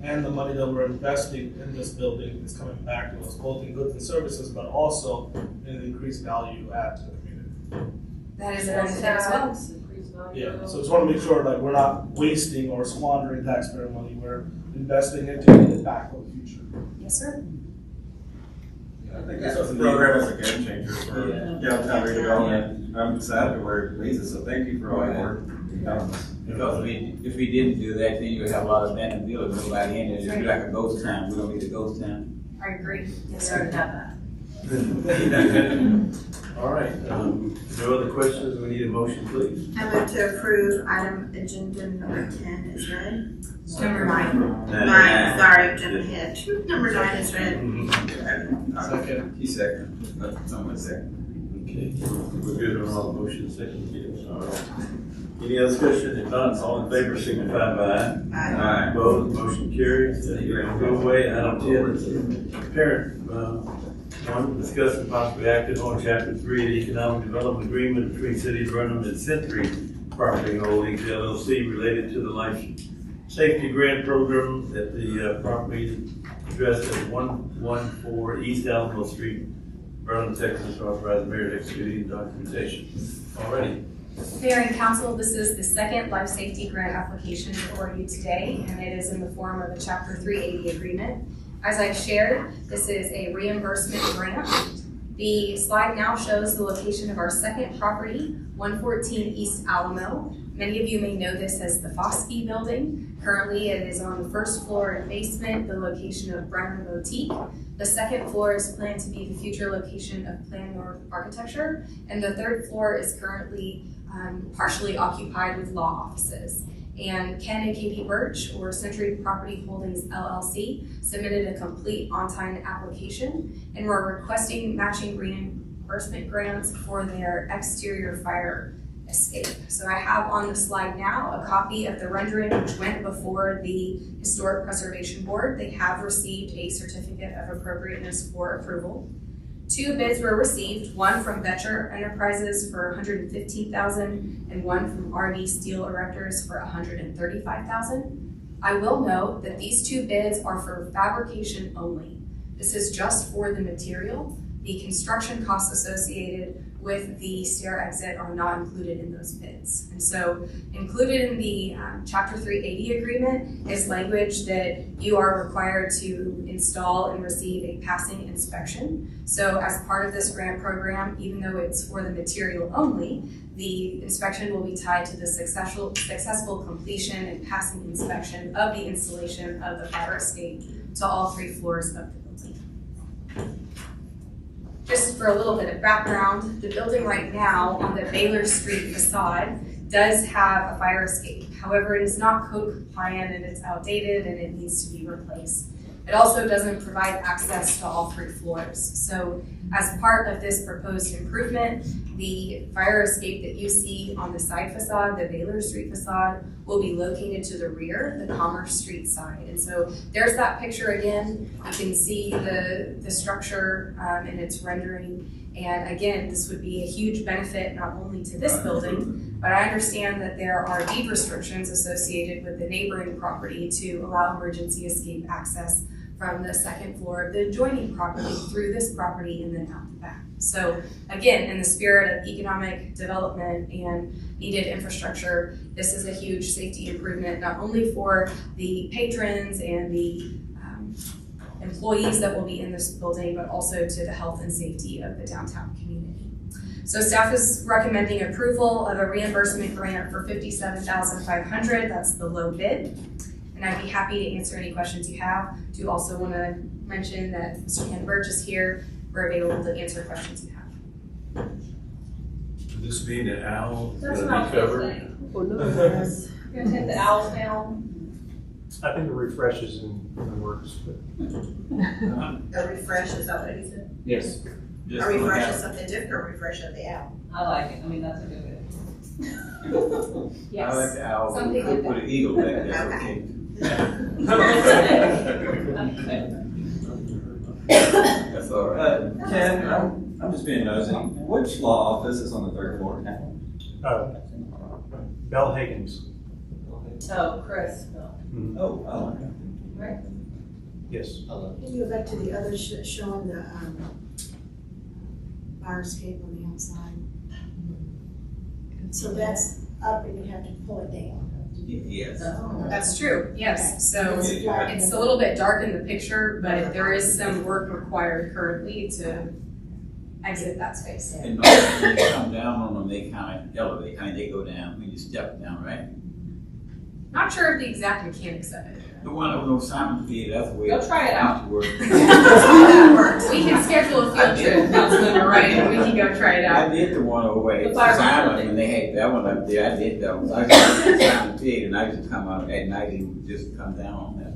Speaker 4: And the money that we're investing in this building is coming back to us, both in goods and services, but also in increased value add to the community.
Speaker 20: That is a benefit as well.
Speaker 4: Yeah, so just want to make sure like we're not wasting or squandering taxpayer money. We're investing it to get it back for the future.
Speaker 20: Yes, sir.
Speaker 21: I think this program is a game changer for downtown redevelopment. I'm excited to where it leads us, so thank you for all your work.
Speaker 12: Because if we didn't do that, then you would have a lot of abandoned buildings, nobody in it. It'd be like a ghost town. We don't need a ghost town.
Speaker 20: I agree. Yes, sir.
Speaker 6: All right, no other questions? We need a motion, please.
Speaker 10: I move to approve item agenda number 10 is read. Number 9.
Speaker 6: Nine.
Speaker 10: Sorry, jumping ahead. Number 9 is read.
Speaker 4: Second.
Speaker 12: He second. Someone second.
Speaker 6: Okay, we're good on all the motions, second, yes, all right. Any other discussion? If not, all in favor signify by aye.
Speaker 10: Aye.
Speaker 6: Opposed, motion carries. Go away. Item 10 is parent. One, discuss and possibly act on Chapter 3 of the Economic Development Agreement between City of Burnham and Century Property Holdings LLC related to the Life Safety Grant Program at the property addressed at 114 East Alamo Street, Burnham, Texas. Authorized mayor to execute documentation. Already.
Speaker 20: Mayor and Council, this is the second life safety grant application before you today, and it is in the form of a Chapter 380 agreement. As I shared, this is a reimbursement grant. The slide now shows the location of our second property, 114 East Alamo. Many of you may know this as the Foskey building. Currently, it is on the first floor and basement, the location of Brenner Boutique. The second floor is planned to be the future location of Plan North Architecture, and the third floor is currently partially occupied with law offices. And Ken and Katie Birch, or Century Property Holdings LLC, submitted a complete on-time application, and we're requesting matching reimbursement grants for their exterior fire escape. So I have on the slide now a copy of the rendering which went before the Historic Preservation Board. They have received a certificate of appropriateness for approval. 2 bids were received, one from Betcher Enterprises for $115,000 and one from RV Steel Erectors for $135,000. I will note that these 2 bids are for fabrication only. This is just for the material. the construction costs associated with the stair exit are not included in those bids. And so included in the Chapter 380 agreement is language that you are required to install and receive a passing inspection. So as part of this grant program, even though it's for the material only, the inspection will be tied to the successful completion and passing inspection of the installation of the fire escape to all 3 floors of the building. Just for a little bit of background, the building right now on the Baylor Street facade does have a fire escape. However, it is not code compliant and it's outdated and it needs to be replaced. It also doesn't provide access to all 3 floors. So as part of this proposed improvement, the fire escape that you see on the side facade, the Baylor Street facade, will be located to the rear, the Commerce Street side. And so there's that picture again. You can see the structure in its rendering. And again, this would be a huge benefit not only to this building, but I understand that there are deed restrictions associated with the neighboring property to allow emergency escape access from the 2nd floor of the adjoining property through this property and then out the back. So again, in the spirit of economic development and needed infrastructure, this is a huge safety improvement, not only for the patrons and the employees that will be in this building, but also to the health and safety of the downtown community. So staff is recommending approval of a reimbursement grant for $57,500. That's the low bid. And I'd be happy to answer any questions you have. Do also want to mention that Mr. Ken Birch is here. We're available to answer questions you have.
Speaker 6: Does this mean that Al is
Speaker 5: That's
Speaker 6: going
Speaker 5: not
Speaker 6: to be covered?
Speaker 5: Yes. We're gonna take the owls down.
Speaker 2: I think the refresh is in the works, but.
Speaker 10: A refresh, is that what he said?
Speaker 2: Yes.
Speaker 10: A refresh is something different, a refresh of the owl.
Speaker 5: I like it. I mean, that's a good bit.
Speaker 12: I like the owl, but
Speaker 5: Something like
Speaker 12: put an eagle back there, okay?
Speaker 15: That's all right. Ken, I'm just being nosy. Which law office is on the 3rd floor now?
Speaker 2: Bell Higgins.
Speaker 5: Oh, Chris.
Speaker 15: Oh, I like it.
Speaker 5: Right.
Speaker 2: Yes.
Speaker 16: Can you go back to the other showing the fire escape on the outside? So that's up and you have to pull it down.
Speaker 12: Yes.
Speaker 20: That's true, yes. So
Speaker 12: Yeah.
Speaker 20: it's a little bit dark in the picture, but there is some work required currently to exit that space.
Speaker 12: And when you come down on them, they kind of elevate, they go down when you step down, right?
Speaker 20: Not sure of the exact mechanics of it.
Speaker 12: The one of those Simon feet, that's the way.
Speaker 20: Go try it out.
Speaker 12: to work.
Speaker 20: We can schedule a field trip, Councilmember Wright, and we can go try it out.
Speaker 12: I did the one over
Speaker 20: The
Speaker 12: at
Speaker 20: fire
Speaker 12: Simon,
Speaker 20: building.
Speaker 12: when they had that one up there, I did that one. I got Simon feet, and I just come out at night and just come down on that.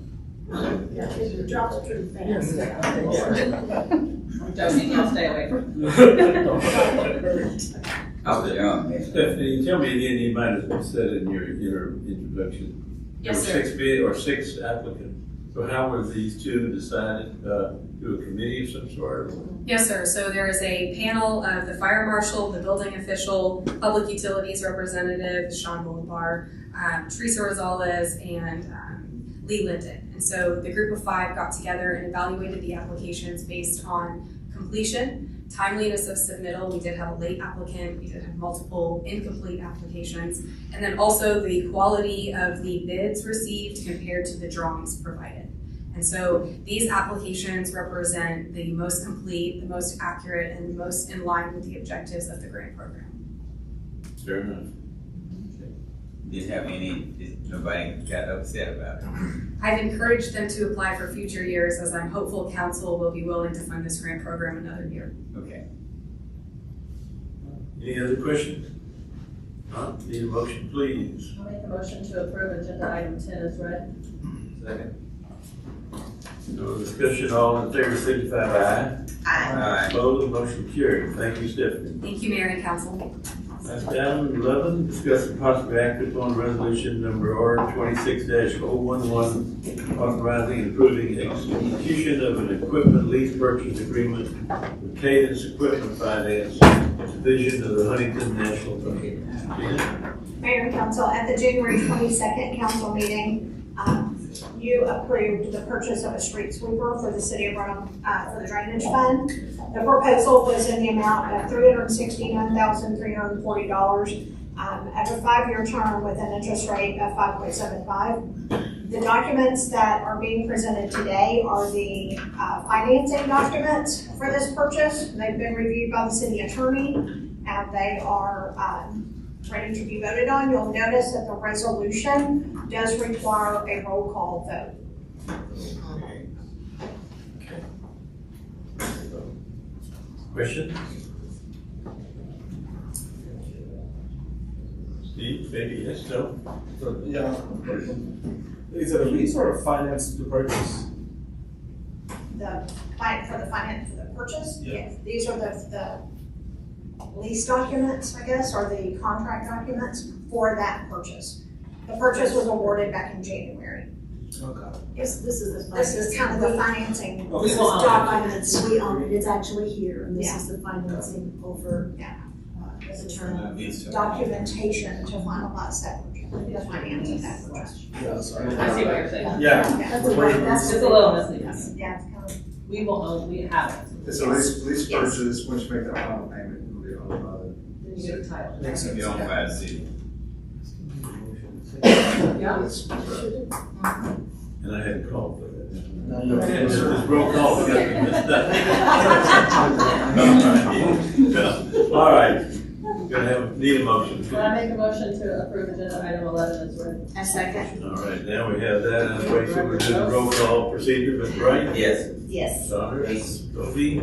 Speaker 16: Yeah, it drops pretty fast.
Speaker 5: Don't you stay away from
Speaker 12: I was young, man.
Speaker 6: Stephanie, tell me again, you might have said in your introduction.
Speaker 20: Yes,
Speaker 6: there were
Speaker 20: sir.
Speaker 6: 6 bid or 6 applicants. So how were these 2 decided, through a committee of some sort?
Speaker 20: Yes, sir. So there is a panel of the fire marshal, the building official, public utilities representative, Sean Bolivar, Teresa Rosales, and Lee Linden. And so the group of 5 got together and evaluated the applications based on completion, timeliness of submittal. We did have a late applicant. We did have multiple incomplete applications. And then also the quality of the bids received compared to the drawings provided. And so these applications represent the most complete, the most accurate, and the most in line with the objectives of the grant program.
Speaker 6: Fair enough.
Speaker 12: Didn't have any, nobody got upset about it.
Speaker 20: I've encouraged them to apply for future years as I'm hopeful council will be willing to fund this grant program another year.
Speaker 12: Okay.
Speaker 6: Any other questions? Need a motion, please.
Speaker 5: I'll make a motion to approve agenda item 10 as read.
Speaker 6: Second. No discussion, all in favor, signify by aye.
Speaker 10: Aye.
Speaker 6: Opposed, motion carried. Thank you, Stephanie.
Speaker 20: Thank you, Mayor and Council.
Speaker 6: That's item 11, discuss and possibly act upon resolution number R26-011, authorizing and approving execution of an equipment lease purchase agreement with Cadence Equipment Finance, division of the Huntington National Bank.
Speaker 13: Mayor and Council, at the January 22nd council meeting, you approved the purchase of a street sweeper for the city of Brenham, for the drainage fund. The proposal was in the amount of $369,340, at a 5-year term with an interest rate of 5.75. The documents that are being presented today are the financing documents for this purchase. They've been reviewed by the city attorney, and they are ready to be voted on. You'll notice that the resolution does require a roll call vote.
Speaker 6: Question? Steve, maybe yes, no?
Speaker 4: Yeah. Is it a lease or a finance to purchase?
Speaker 13: For the purchase?
Speaker 4: Yeah.
Speaker 13: Yes. These are the lease documents, I guess, or the contract documents for that purchase. The purchase was awarded back in January.
Speaker 4: Okay.
Speaker 16: Yes, this is the.
Speaker 13: This is kind of the financing.
Speaker 16: This is documents, we own it, it's actually here, and this
Speaker 13: Yeah.
Speaker 16: is the financing over.
Speaker 13: Yeah.
Speaker 16: The term.
Speaker 13: Documentation to finalize that purchase, the financing that purchase.
Speaker 4: Yeah, sorry.
Speaker 5: I see what you're saying.
Speaker 4: Yeah.
Speaker 16: That's right, that's
Speaker 5: It's a little misleading.
Speaker 13: Yeah, it's kind of.
Speaker 5: We will own, we have it.
Speaker 2: It's a lease purchase, once you make that final payment, you'll be owned by the.
Speaker 5: Then you get a title.
Speaker 4: Makes sense.
Speaker 12: Be owned by the city.
Speaker 5: Yeah.
Speaker 6: And I hadn't called for that.
Speaker 4: No, no.
Speaker 6: Okay, so this roll call, we got to miss that. All right, need a motion.
Speaker 5: Will I make a motion to approve agenda item 11 as read?
Speaker 16: A second.
Speaker 6: All right, now we have that out of the way, so we're doing the roll call procedure, Ms. Wright?
Speaker 12: Yes.
Speaker 16: Yes.
Speaker 6: Donna? Yes. Sophie?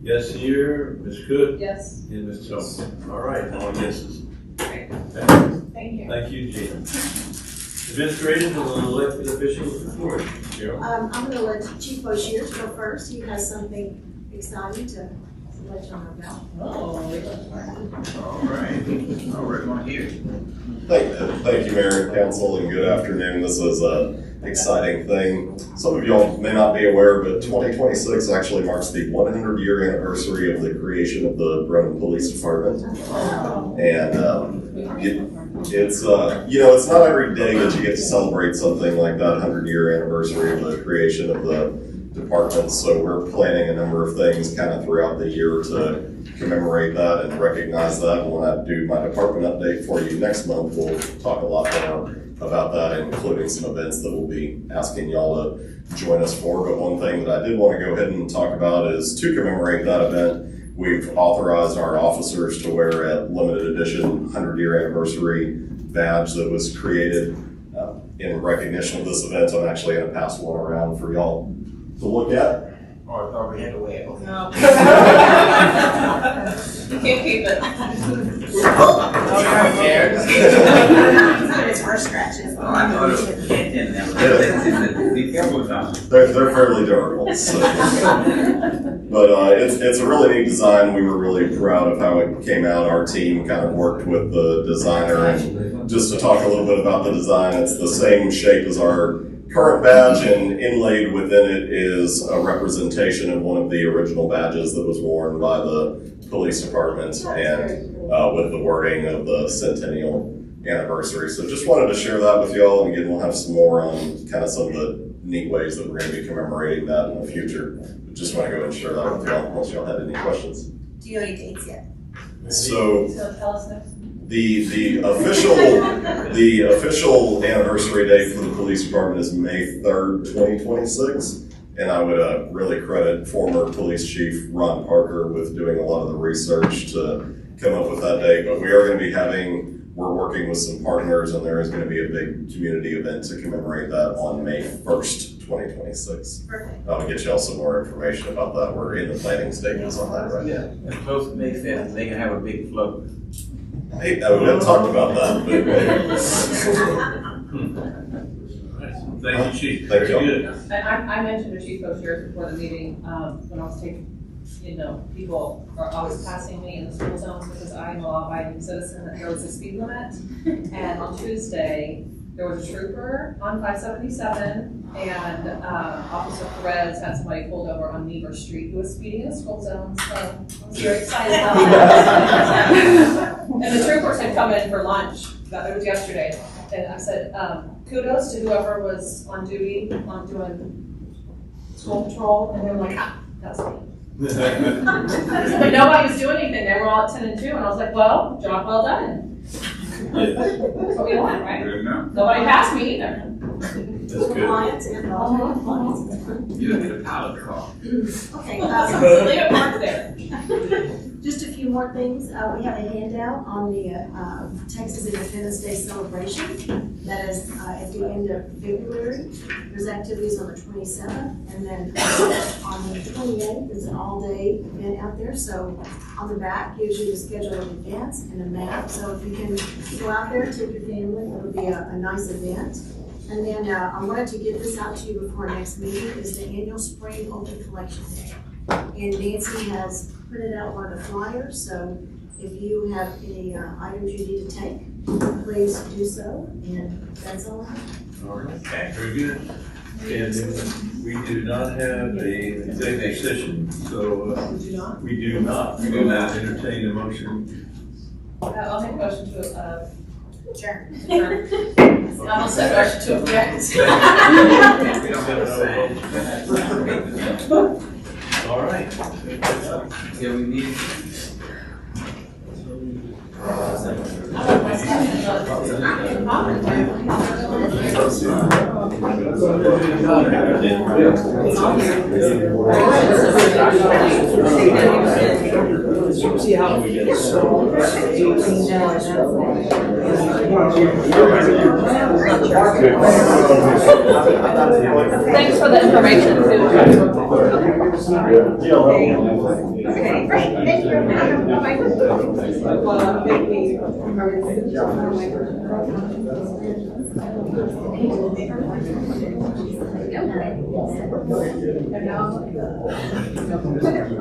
Speaker 6: Yes here, Ms. Cook?
Speaker 5: Yes.
Speaker 6: And Ms. Jones. All right, all yeses.
Speaker 5: Great.
Speaker 13: Thank you.
Speaker 6: Thank you, Gina. Administrative and elected officials report. Cheryl?
Speaker 16: I'm gonna let Chief Boshier go first, he has something exciting to let you know about.
Speaker 5: Oh.
Speaker 12: All right, want to hear.
Speaker 11: Thank you, Mayor and Council, and good afternoon. This is an exciting thing. Some of y'all may not be aware, but 2026 actually marks the 100-year anniversary of the creation of the Brenham Police Department. And it's it's not every day that you get to celebrate something like that 100-year anniversary of the creation of the department. So we're planning a number of things kind of throughout the year to commemorate that and recognize that. And when I do my department update for you next month, we'll talk a lot more about that, including some events that we'll be asking y'all to join us for. But one thing that I did want to go ahead and talk about is to commemorate that event, we've authorized our officers to wear a limited edition 100-year anniversary badge that was created in recognition of this event. I'm actually going to pass one around for y'all to look at.
Speaker 12: Oh, I thought we had to wear it.
Speaker 5: No. You can't keep it.
Speaker 10: It's for scratches.
Speaker 12: Oh, I thought it was be careful, John.
Speaker 11: They're fairly durable. So. But it's a really neat design. We were really proud of how it came out. Our team kind of worked with the designer, and just to talk a little bit about the design, it's the same shape as our current badge, and inlaid within it is a representation of one of the original badges that was worn by the police department, and with the wording of the centennial anniversary. So just wanted to share that with y'all, and again, we'll have some more on kind of some of the neat ways that we're going to be commemorating that in the future. But just want to go ahead and share that with y'all, unless y'all had any questions.
Speaker 10: Do you know any dates yet?
Speaker 11: So
Speaker 5: Tell us next.
Speaker 11: the official anniversary date for the police department is May 3rd, 2026. And I would really credit former police chief Ron Parker with doing a lot of the research to come up with that date. But we are going to be we're working with some partners, and there is going to be a big community event to commemorate that on May 1st, 2026.
Speaker 10: Perfect.
Speaker 11: I'll get y'all some more information about that. We're in the planning stages on that right now.
Speaker 12: And close to May 5th, they can have a big float.
Speaker 11: Hey, we haven't talked about that, but
Speaker 6: Thank you, Chief.
Speaker 11: Thank you.
Speaker 6: Good.
Speaker 5: And I mentioned to Chief Boshier before the meeting, when I was taking, people are always passing me in the school zones because I'm a law-abiding citizen that knows the speed limit. And on Tuesday, there was a trooper on 577, and Officer Perez had somebody pulled over on Never Street who was speeding in the school zone, so I was very excited about that. And the troopers had come in for lunch, it was yesterday, and I said, kudos to whoever was on duty, on doing school patrol, and they were like, that's me. But nobody was doing anything, they were all at 10 and 2, and I was like, well, job well done. That's what we want, right? Nobody passed me either.
Speaker 21: That's good.
Speaker 16: Compliance and compliance.
Speaker 12: You don't get a pilot call.
Speaker 16: Okay,
Speaker 5: Leah parked there.
Speaker 16: just a few more things. We have a handout on the Texas Independence Day celebration. That is at the end of February. There's activities on the 27th, and then on the 28th, there's an all-day event out there. So on the back gives you the schedule of events and a map. So if you can go out there, take your family, it'll be a nice event. And then I wanted to get this out to you before our next meeting, is the annual spring open collection day. And Nancy has printed out one of the flyers, so if you have any items you need to take, please do so, and that's all I have.
Speaker 6: All right, very good. And we do not have a executive session, so we do not entertain a motion.
Speaker 5: I'll make a motion to,
Speaker 13: Sure.
Speaker 5: I'll say motion to object.
Speaker 6: We don't have no. All right.
Speaker 12: Yeah, we need.
Speaker 7: See how we get
Speaker 5: Thanks for the information too.
Speaker 13: Okay, great, thank you. Bye-bye.